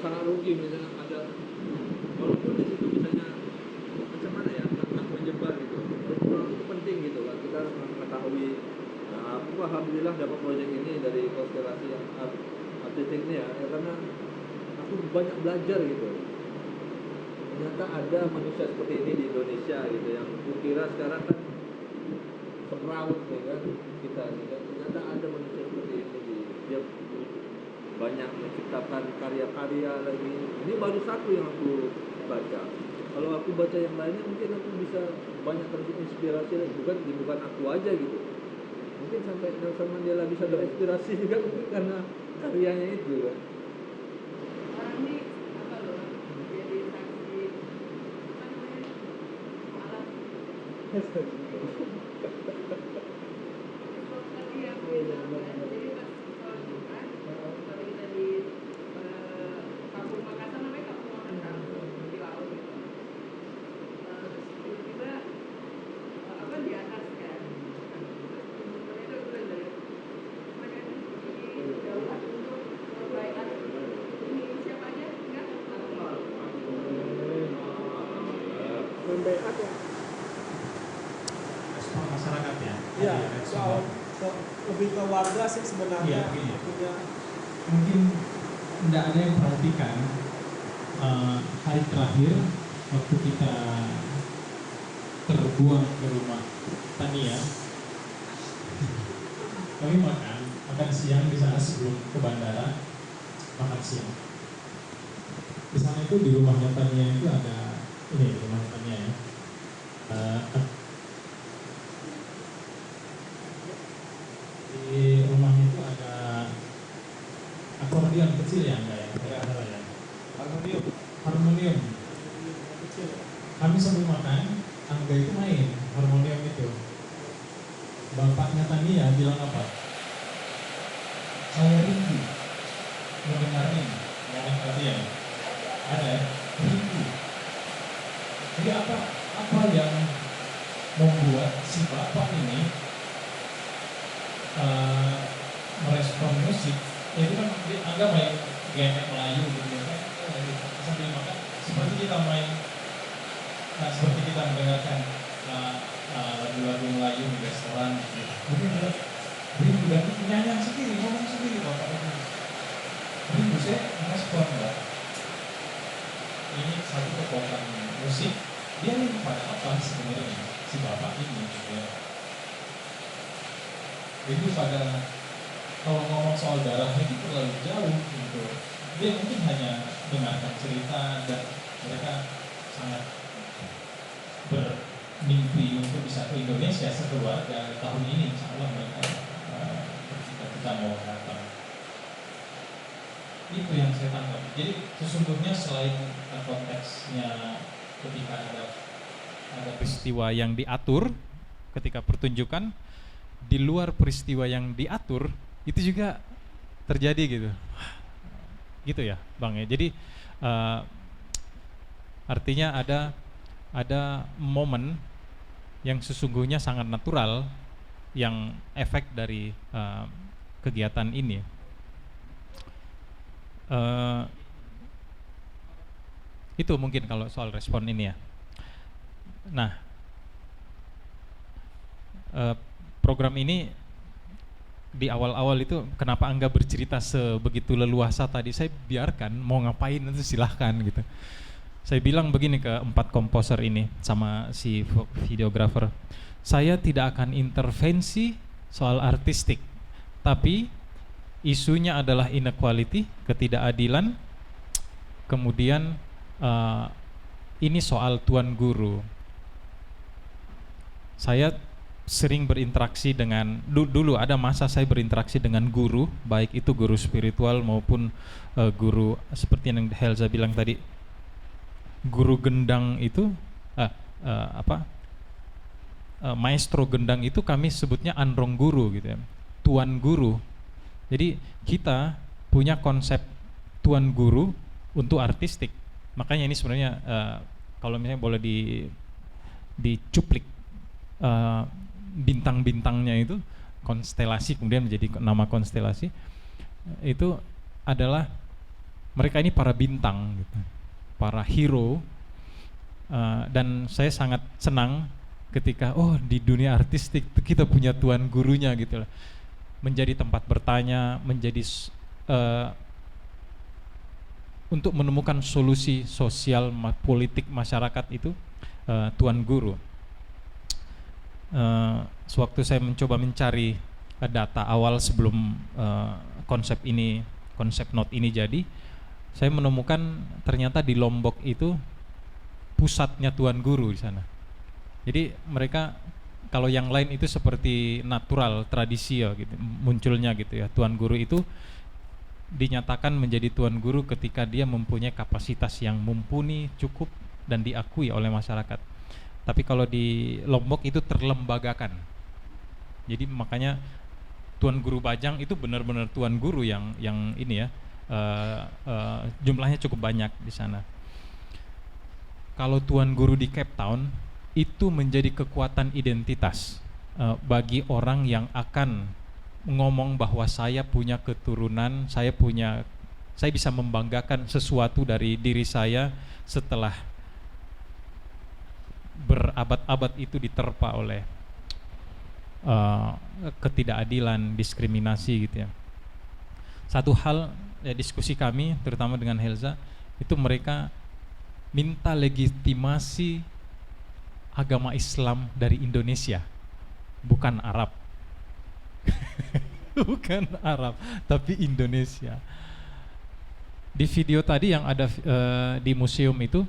sangat rugi misalnya ada, walaupun di situ misalnya macam mana ya tentang menyebar gitu. Itu penting gitu kan kita mengetahui. Nah, aku alhamdulillah dapat proyek ini dari konstelasi yang artistik ini ya, karena aku banyak belajar gitu. Ternyata ada manusia seperti ini di Indonesia gitu, yang kukira sekarang kan semraut nih kan kita nih kan. Ternyata ada manusia seperti ini dia banyak menciptakan karya-karya lagi. Ini baru satu yang aku baca. Kalau aku baca yang lainnya mungkin aku bisa banyak terinspirasi lagi. Bukan aku aja gitu. Mungkin sampai Nelson Mandela bisa terinspirasi juga mungkin karena karyanya itu kan. Orang ini apa loh, jadi saksi apa namanya malam tadi yang bilang kan, jadi pas soal Jumat kalau kita di Kampung Makassar, namanya Kampung Makassar di laut gitu, terus tiba-tiba apa di atas kan, terus temen-temennya itu bilang dari mereka ini daulat untuk perbaikan ini siapa aja enggak Membeat ya. Respon masyarakat ya. Iya, Respon. lebih ke warga sih sebenarnya. Iya, iya. Punya Mungkin tidak ada yang perhatikan hari terakhir waktu kita terbuang ke rumah Tania, kami makan siang di sana sebelum ke bandara, makan siang. Di sana itu di rumahnya Tania itu ada ini rumah Tania ya. Di rumahnya itu ada akordeon kecil ya, enggak ya? Harmonium. kecil. Kami sebelum makan, Angga itu main harmonium itu. Bapaknya Tania bilang apa? Saya rindu mendengarnya. Yang perhatian. Ada ya? Rindu. Jadi apa yang membuat si bapak ini merespon musik? Ya itu kan Angga main genek Melayu gitu ya kan? Sambil makan seperti kita main, seperti kita mendengarkan lagu-lagu Melayu di restoran gitu. Mungkin rindu dan nyanyian sendiri, ngomong sendiri bapak ini. Rindu saya merespon Mbak. Ini satu kekuatan musik. Dia ini pada apa sebenarnya si bapak ini gitu ya. Jadi pada kalau ngomong soal darahnya itu terlalu jauh gitu. Dia mungkin hanya dengarkan cerita dan mereka sangat bermimpi untuk bisa ke Indonesia sekeluarga tahun ini. Insya Allah mereka bercita-cita mau datang. Itu yang saya tangkap. Jadi sesungguhnya selain konteksnya ketika ada Peristiwa yang diatur ketika pertunjukan, di luar peristiwa yang diatur itu juga terjadi gitu. Gitu ya, Bang ya. Jadi artinya ada momen yang sesungguhnya sangat natural yang efek dari kegiatan ini. Itu mungkin kalau soal respon ini ya. Nah, program ini di awal-awal itu kenapa Angga bercerita sebegitu leluasa tadi, saya biarkan mau ngapain itu silahkan gitu. Saya bilang begini ke 4 komposer ini sama si videografer, saya tidak akan intervensi soal artistik, tapi isunya adalah inequality, ketidakadilan, kemudian ini soal tuan guru. Saya sering berinteraksi dengan, dulu ada masa saya berinteraksi dengan guru, baik itu guru spiritual maupun guru seperti yang Helza bilang tadi, guru gendang itu maestro gendang itu kami sebutnya androng guru gitu ya, tuan guru. Jadi kita punya konsep tuan guru untuk artistik. Makanya ini sebenarnya kalau misalnya boleh dicuplik bintang-bintangnya itu konstelasi, kemudian menjadi nama konstelasi, itu adalah mereka ini para bintang gitu, para hero. Dan saya sangat senang ketika di dunia artistik kita punya tuan gurunya gitu lah, menjadi tempat bertanya, menjadi untuk menemukan solusi sosial politik masyarakat itu tuan guru. Sewaktu saya mencoba mencari data awal sebelum konsep note ini jadi, saya menemukan ternyata di Lombok itu pusatnya tuan guru di sana. Jadi mereka, kalau yang lain itu seperti natural, tradisi ya gitu, munculnya gitu ya. Tuan guru itu dinyatakan menjadi tuan guru ketika dia mempunyai kapasitas yang mumpuni, cukup, dan diakui oleh masyarakat. Tapi kalau di Lombok itu terlembagakan. Jadi makanya tuan guru Bajang itu benar-benar tuan guru yang ini ya, jumlahnya cukup banyak di sana. Kalau tuan guru di Cape Town itu menjadi kekuatan identitas bagi orang yang akan ngomong bahwa saya punya keturunan, saya bisa membanggakan sesuatu dari diri saya setelah berabad-abad itu diterpa oleh ketidakadilan, diskriminasi gitu ya. Satu hal ya, diskusi kami terutama dengan Helza itu, mereka minta legitimasi agama Islam dari Indonesia, bukan Arab. Bukan Arab, tapi Indonesia. Di video tadi yang ada di museum itu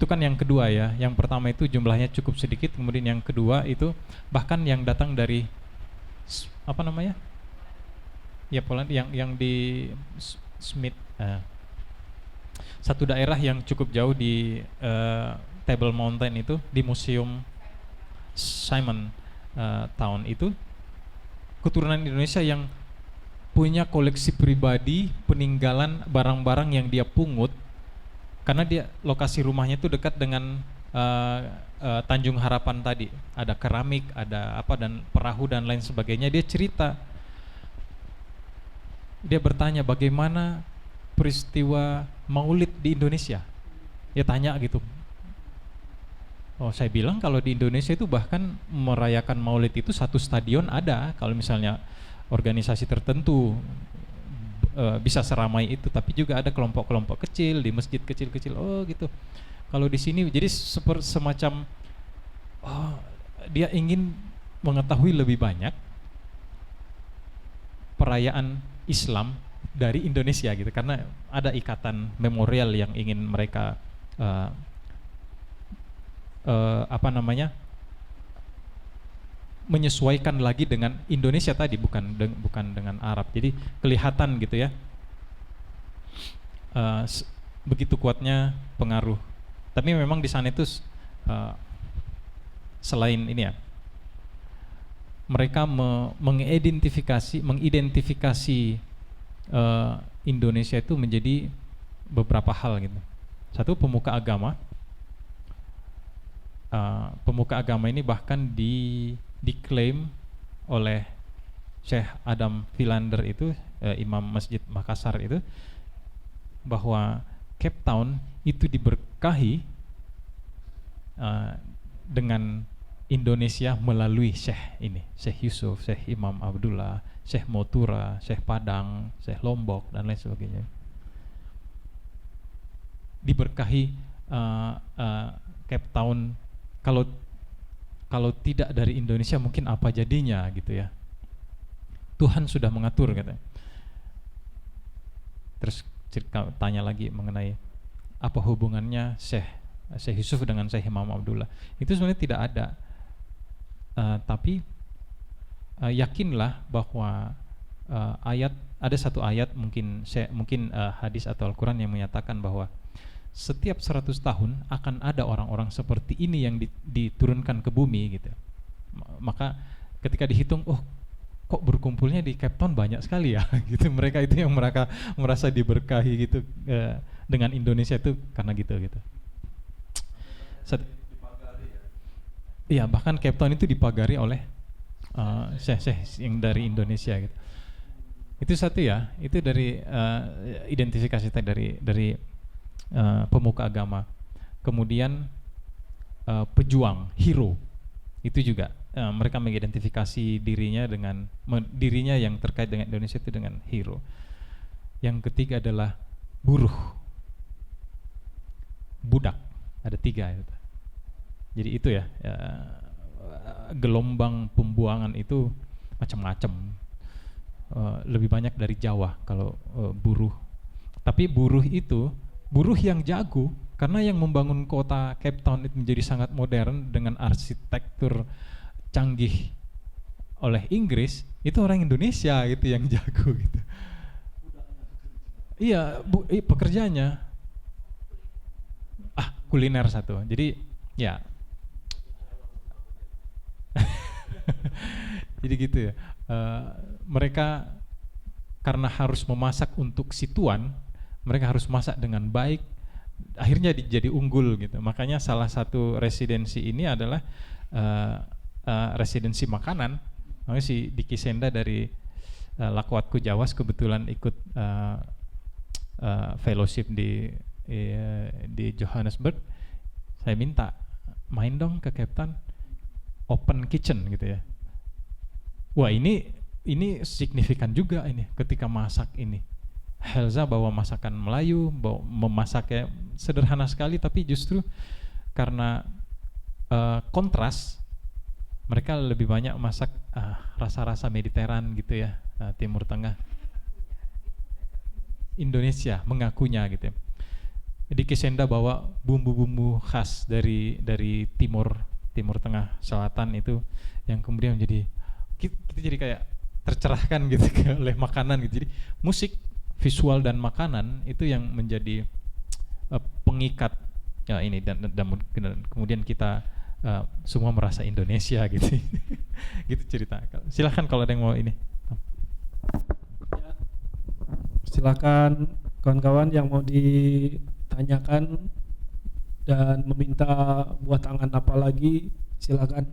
kan yang kedua ya. Yang pertama itu jumlahnya cukup sedikit, kemudian yang kedua itu bahkan yang datang dari apa namanya? Ya Poland, yang di Smith, satu daerah yang cukup jauh di Table Mountain itu, di Museum Simon Town itu, keturunan Indonesia yang punya koleksi pribadi peninggalan barang-barang yang dia pungut, karena dia lokasi rumahnya itu dekat dengan Tanjung Harapan tadi, ada keramik, ada apa, dan perahu dan lain sebagainya. Dia cerita, dia bertanya bagaimana peristiwa Maulid di Indonesia. Dia tanya gitu. Oh, saya bilang kalau di Indonesia itu bahkan merayakan Maulid itu satu stadion ada, kalau misalnya organisasi tertentu bisa seramai itu, tapi juga ada kelompok-kelompok kecil di masjid kecil-kecil. Oh gitu. Kalau di sini jadi semacam dia ingin mengetahui lebih banyak perayaan Islam dari Indonesia gitu, karena ada ikatan memorial yang ingin mereka menyesuaikan lagi dengan Indonesia tadi, bukan dengan Arab. Jadi kelihatan gitu ya, begitu kuatnya pengaruh. Tapi memang di sana itu selain ini ya, mereka mengidentifikasi Indonesia itu menjadi beberapa hal gitu. Satu, pemuka agama. Pemuka agama ini bahkan diklaim oleh Syekh Adam Philander itu, Imam Masjid Makassar itu, bahwa Cape Town itu diberkahi dengan Indonesia melalui Syekh Yusuf, Syekh Imam Abdullah, Syekh Motura, Syekh Padang, Syekh Lombok dan lain sebagainya. Diberkahi Cape Town. Kalau tidak dari Indonesia mungkin apa jadinya gitu ya. Tuhan sudah mengatur katanya. Terus tanya lagi mengenai apa hubungannya Syekh Yusuf dengan Syekh Imam Abdullah. Itu sebenarnya tidak ada. Tapi yakinlah bahwa ada satu ayat, mungkin hadis atau Al-Quran yang menyatakan bahwa setiap 100 tahun akan ada orang-orang seperti ini yang diturunkan ke bumi gitu. Maka ketika dihitung, kok berkumpulnya di Cape Town banyak sekali ya gitu. Mereka itu yang merasa diberkahi gitu dengan Indonesia itu karena gitu. Iya, bahkan Cape Town itu dipagari oleh syekh yang dari Indonesia gitu. Itu satu ya, itu dari identifikasi dari pemuka agama. Kemudian pejuang, hero, itu juga mereka mengidentifikasi dirinya yang terkait dengan Indonesia itu dengan hero. Yang ketiga adalah buruh, budak, ada 3 itu. Jadi itu ya, gelombang pembuangan itu macam-macam, lebih banyak dari Jawa kalau buruh. Tapi buruh itu buruh yang jago, karena yang membangun kota Cape Town itu menjadi sangat modern dengan arsitektur canggih oleh Inggris, itu orang Indonesia gitu yang jago gitu. Iya, pekerjaannya kuliner satu. Jadi ya jadi gitu ya. Mereka karena harus memasak untuk si tuan, mereka harus masak dengan baik, akhirnya jadi unggul gitu. Makanya salah satu residensi ini adalah residensi makanan. Makanya si Diki Senda dari Lakwatku Jawas kebetulan ikut fellowship di Johannesburg. Saya minta main dong ke Cape Town, open kitchen gitu ya. Wah, ini signifikan juga ini ketika masak ini. Helza bawa masakan Melayu, memasaknya sederhana sekali, tapi justru karena kontras, mereka lebih banyak masak rasa-rasa Mediteran gitu ya, Timur Tengah. Indonesia mengakunya gitu ya. Jadi Kisenda bawa bumbu-bumbu khas dari Timur Tengah Selatan itu, yang kemudian menjadi kita jadi kayak tercerahkan gitu oleh makanan gitu. Jadi musik, visual dan makanan itu yang menjadi pengikat ya ini, dan kemudian kita semua merasa Indonesia gitu. Gitu cerita. Silahkan kalau ada yang mau ini. Silakan kawan-kawan yang mau ditanyakan dan meminta buat tangan apa lagi, silakan.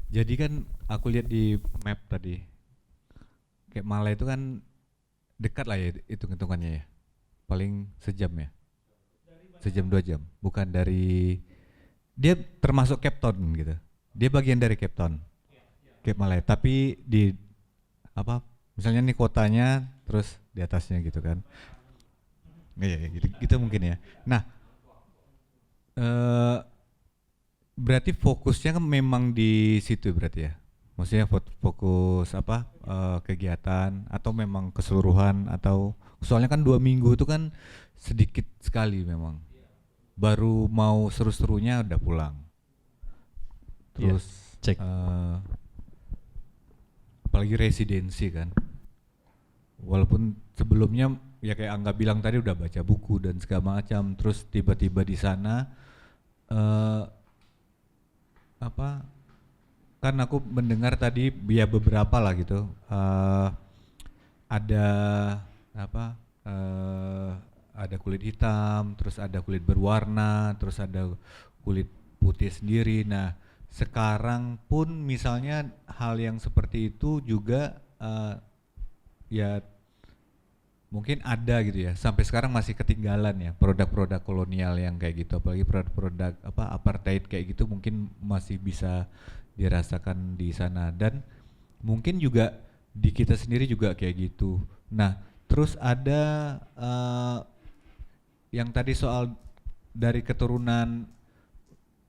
Jadi kan aku lihat di map tadi, kayak Malaya itu kan dekat lah ya hitung-hitungannya ya, paling sejam ya, sejam 2 jam, bukan dari, dia termasuk Cape Town gitu, dia bagian dari Cape Town, Cape Malaya, tapi di apa, misalnya nih kotanya, terus di atasnya gitu kan, iya gitu mungkin ya. Nah, berarti fokusnya kan memang di situ berarti ya, maksudnya fokus apa kegiatan atau memang keseluruhan, atau soalnya kan 2 minggu itu kan sedikit sekali memang, baru mau seru-serunya udah pulang. Terus Cek. Apalagi residensi kan. Walaupun sebelumnya ya kayak Angga bilang tadi udah baca buku dan segala macam, terus tiba-tiba di sana kan aku mendengar tadi ya beberapa lah gitu, ada ada kulit hitam, terus ada kulit berwarna, terus ada kulit putih sendiri. Nah sekarang pun misalnya hal yang seperti itu juga ya mungkin ada gitu ya, sampai sekarang masih ketinggalan ya produk-produk kolonial yang kayak gitu, apalagi produk-produk apartheid kayak gitu mungkin masih bisa dirasakan di sana, dan mungkin juga di kita sendiri juga kayak gitu. Nah terus ada yang tadi soal dari keturunan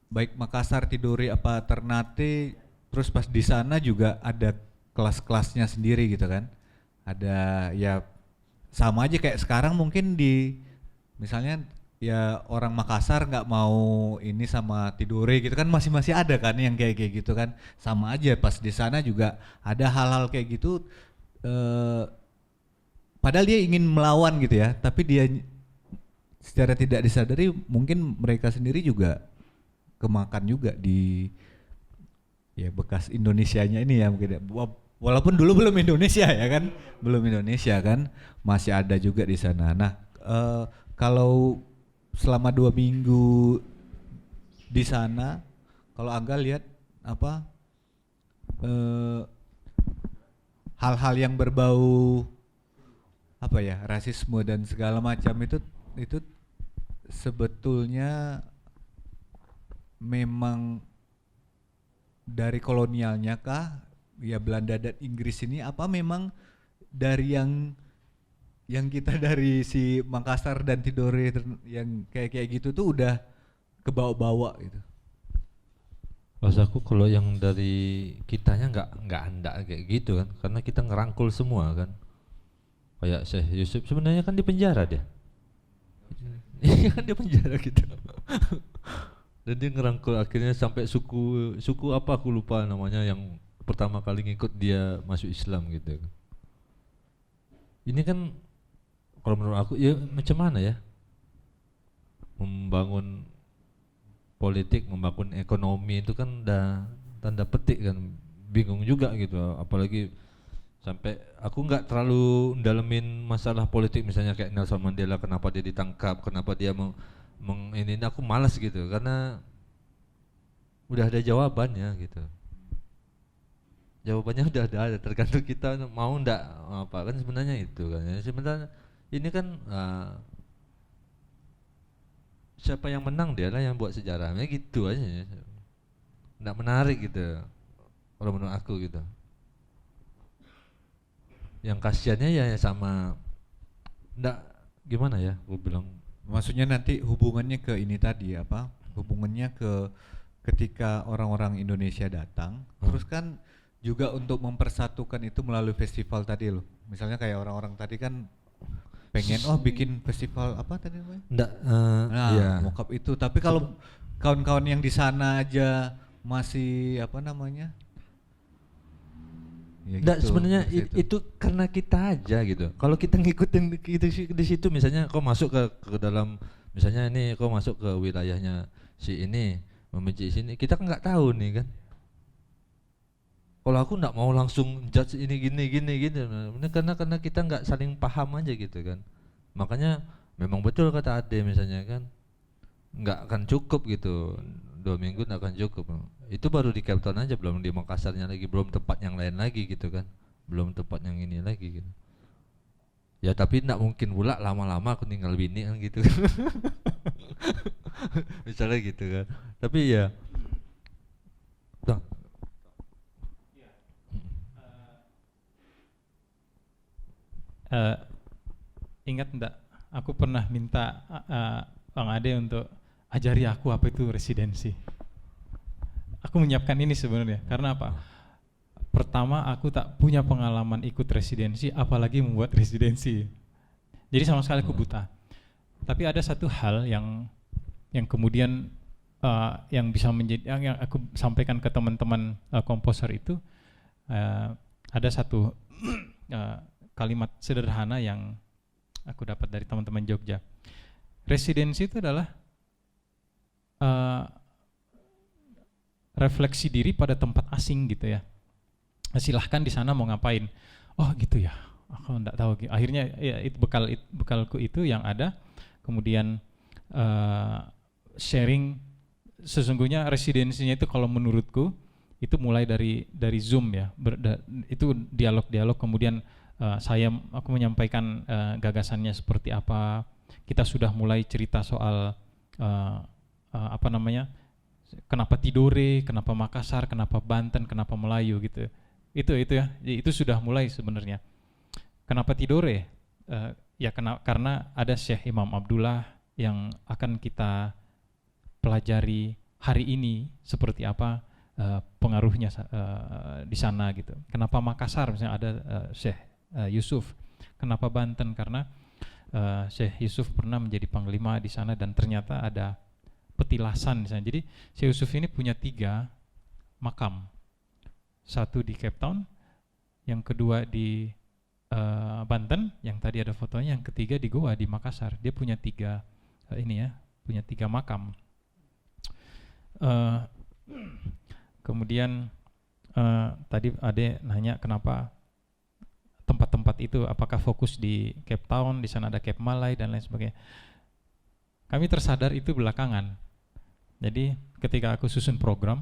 baik Makassar, Tidore, apa Ternate, terus pas di sana juga ada kelas-kelasnya sendiri gitu kan, ada ya sama aja kayak sekarang mungkin di misalnya ya orang Makassar nggak mau ini sama Tidore gitu kan, masih ada kan yang kayak gitu kan, sama aja pas di sana juga ada hal-hal kayak gitu, padahal dia ingin melawan gitu ya, tapi dia secara tidak disadari mungkin mereka sendiri juga kemakan juga di ya bekas Indonesianya ini ya mungkin ya. Walaupun dulu belum Indonesia ya kan, belum Indonesia kan, masih ada juga di sana. Nah kalau selama 2 minggu di sana, kalau Angga lihat hal-hal yang berbau rasisme dan segala macam itu sebetulnya memang dari kolonialnya kah? Ya Belanda dan Inggris ini, apa memang dari yang kita dari si Makassar dan Tidore yang kayak gitu tuh udah kebawa-bawa gitu? Pas aku kalau yang dari kitanya nggak hendak kayak gitu kan, karena kita ngerangkul semua kan. Kayak Syekh Yusuf sebenarnya kan di penjara dia. Iya kan di penjara gitu. Dan dia ngerangkul akhirnya sampai suku apa aku lupa namanya yang pertama kali ngikut dia masuk Islam gitu. Ini kan kalau menurut aku ya macam mana ya, membangun politik, membangun ekonomi itu kan udah tanda petik kan, bingung juga gitu. Apalagi sampai aku nggak terlalu dalemin masalah politik, misalnya kayak Nelson Mandela kenapa dia ditangkap, kenapa dia ini aku malas gitu, karena udah ada jawabannya gitu. Jawabannya udah ada, tergantung kita mau ndak apa kan, sebenarnya itu kan. Sebenarnya ini kan siapa yang menang dia lah yang buat sejarahnya gitu aja, ndak menarik gitu kalau menurut aku gitu. Yang kasihannya ya sama ndak gimana ya gue bilang, maksudnya nanti hubungannya ke ini tadi hubungannya ke ketika orang-orang Indonesia datang, terus kan juga untuk mempersatukan itu melalui festival tadi loh. Misalnya kayak orang-orang tadi kan pengen bikin festival apa tadi namanya? Iya. Mokap itu. Tapi kalau kawan-kawan yang di sana aja masih ya Nggak, gitu, sebenarnya itu karena kita aja gitu. Kalau kita ngikutin di situ, misalnya kau masuk ke dalam, misalnya ini kau masuk ke wilayahnya si ini, membenci sini, kita kan nggak tahu nih kan. Kalau aku nggak mau langsung judge ini gini, karena kita nggak saling paham aja gitu kan. Makanya memang betul kata Ade misalnya kan, nggak akan cukup gitu, 2 minggu nggak akan cukup. Itu baru di Cape Town aja, belum di Makassarnya lagi, belum tempat yang lain lagi gitu kan, belum tempat yang ini lagi gitu. Ya tapi nggak mungkin pula lama-lama aku tinggal bini kan gitu. Misalnya gitu kan. Tapi ya ingat enggak, aku pernah minta Bang Ade untuk ajari aku apa itu residensi. Aku menyiapkan ini sebenarnya karena apa? Pertama, aku tak punya pengalaman ikut residensi, apalagi membuat residensi. Jadi sama sekali aku buta. Tapi ada satu hal yang kemudian yang bisa menjadi yang aku sampaikan ke teman-teman komposer itu ada satu kalimat sederhana yang aku dapat dari teman-teman Jogja. Residensi itu adalah refleksi diri pada tempat asing gitu ya. Silahkan di sana mau ngapain. Oh gitu ya, aku enggak tahu. Akhirnya ya itu bekalku itu yang ada. Kemudian sharing, sesungguhnya residensinya itu kalau menurutku itu mulai dari Zoom ya. Itu dialog-dialog, kemudian aku menyampaikan gagasannya seperti apa. Kita sudah mulai cerita soal kenapa Tidore, kenapa Makassar, kenapa Banten, kenapa Melayu gitu. Itu ya. Itu sudah mulai sebenarnya. Kenapa Tidore? Karena ada Syekh Imam Abdullah yang akan kita pelajari hari ini seperti apa pengaruhnya di sana gitu. Kenapa Makassar? Misalnya ada Syekh Yusuf. Kenapa Banten? Karena Syekh Yusuf pernah menjadi panglima di sana dan ternyata ada petilasan di sana. Jadi Syekh Yusuf ini punya 3 makam. Satu di Cape Town, yang kedua di Banten, yang tadi ada fotonya, yang ketiga di Goa di Makassar. Dia punya 3 punya 3 makam. Kemudian tadi Ade nanya kenapa tempat-tempat itu, apakah fokus di Cape Town, di sana ada Cape Malay dan lain sebagainya. Kami tersadar itu belakangan. Jadi ketika aku susun program,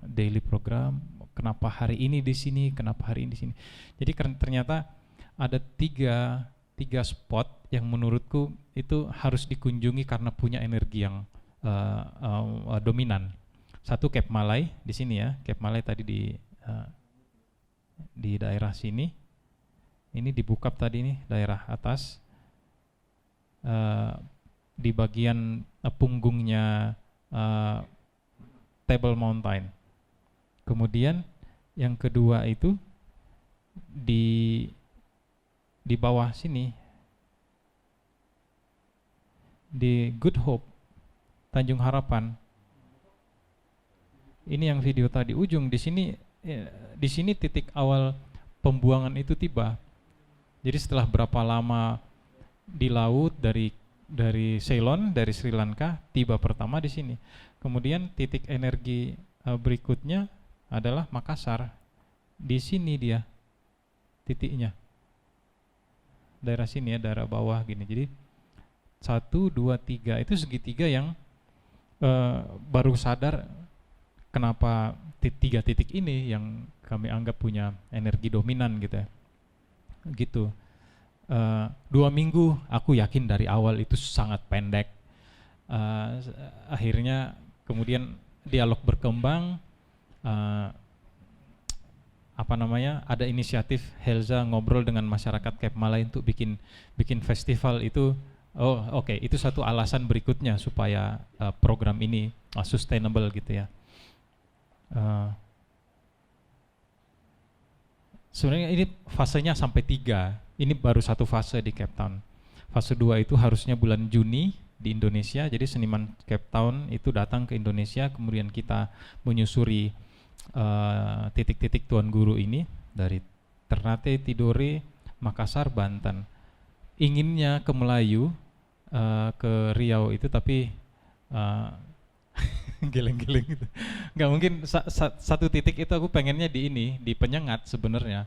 daily program, kenapa hari ini di sini, kenapa hari ini di sini. Jadi ternyata ada 3 spot yang menurutku itu harus dikunjungi karena punya energi yang dominan. Satu Cape Malay di sini ya, Cape Malay tadi di daerah sini. Ini di Bukap tadi nih, daerah atas. Di bagian punggungnya Table Mountain. Kemudian yang kedua itu di bawah sini di Good Hope, Tanjung Harapan. Ini yang video tadi ujung di sini titik awal pembuangan itu tiba. Jadi setelah berapa lama di laut dari Ceylon, dari Sri Lanka, tiba pertama di sini. Kemudian titik energi berikutnya adalah Makassar. Di sini dia titiknya. Daerah sini ya, daerah bawah gini. Jadi 1, 2, 3 itu segitiga yang baru sadar kenapa 3 titik ini yang kami anggap punya energi dominan gitu ya. Gitu. 2 minggu aku yakin dari awal itu sangat pendek. Akhirnya kemudian dialog berkembang, ada inisiatif Helza ngobrol dengan masyarakat Cape Malay untuk bikin festival itu. Oke, itu satu alasan berikutnya supaya program ini sustainable gitu ya. Sebenarnya ini fasenya sampai 3. Ini baru satu fase di Cape Town. Fase 2 itu harusnya bulan Juni di Indonesia. Jadi seniman Cape Town itu datang ke Indonesia, kemudian kita menyusuri titik-titik Tuan Guru ini dari Ternate, Tidore, Makassar, Banten. Inginnya ke Melayu, ke Riau itu, tapi geleng-geleng gitu. Nggak mungkin satu titik itu aku pengennya di Penyengat sebenarnya.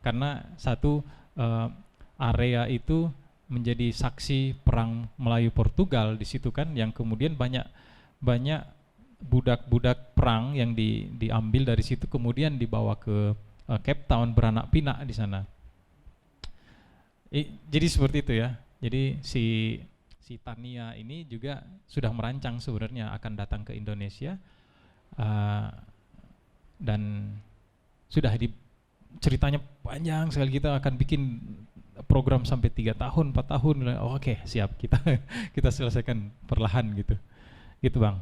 Karena satu area itu menjadi saksi perang Melayu Portugal di situ kan, yang kemudian banyak budak-budak perang yang diambil dari situ kemudian dibawa ke Cape Town, beranak pinak di sana. Jadi seperti itu ya. Jadi si Tania ini juga sudah merancang sebenarnya akan datang ke Indonesia, dan sudah ceritanya panjang sekali. Kita akan bikin program sampai 3 tahun, 4 tahun. Oke, siap, kita selesaikan perlahan gitu Bang.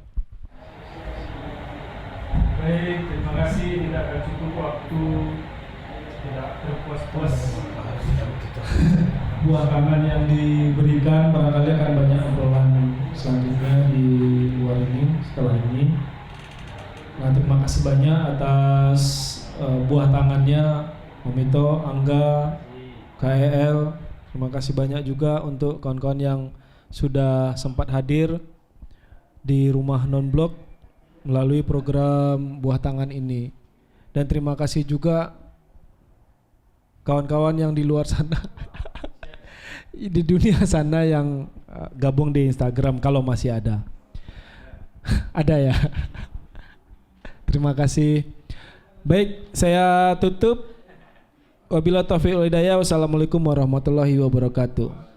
Baik, terima kasih. Tidak akan cukup waktu, tidak terpuas-puas buah kangen yang diberikan, barangkali akan banyak obrolan selanjutnya di luar ini setelah ini. Nah, terima kasih banyak atas buah tangannya Momito, Angga, KEL. Terima kasih banyak juga untuk kawan-kawan yang sudah sempat hadir di rumah non-blok melalui program buah tangan ini. Dan terima kasih juga kawan-kawan yang di luar sana di dunia sana yang gabung di Instagram kalau masih ada. Ada ya. Terima kasih. Baik, saya tutup. Wabillahi taufiq wal hidayah. Wassalamualaikum warahmatullahi wabarakatuh.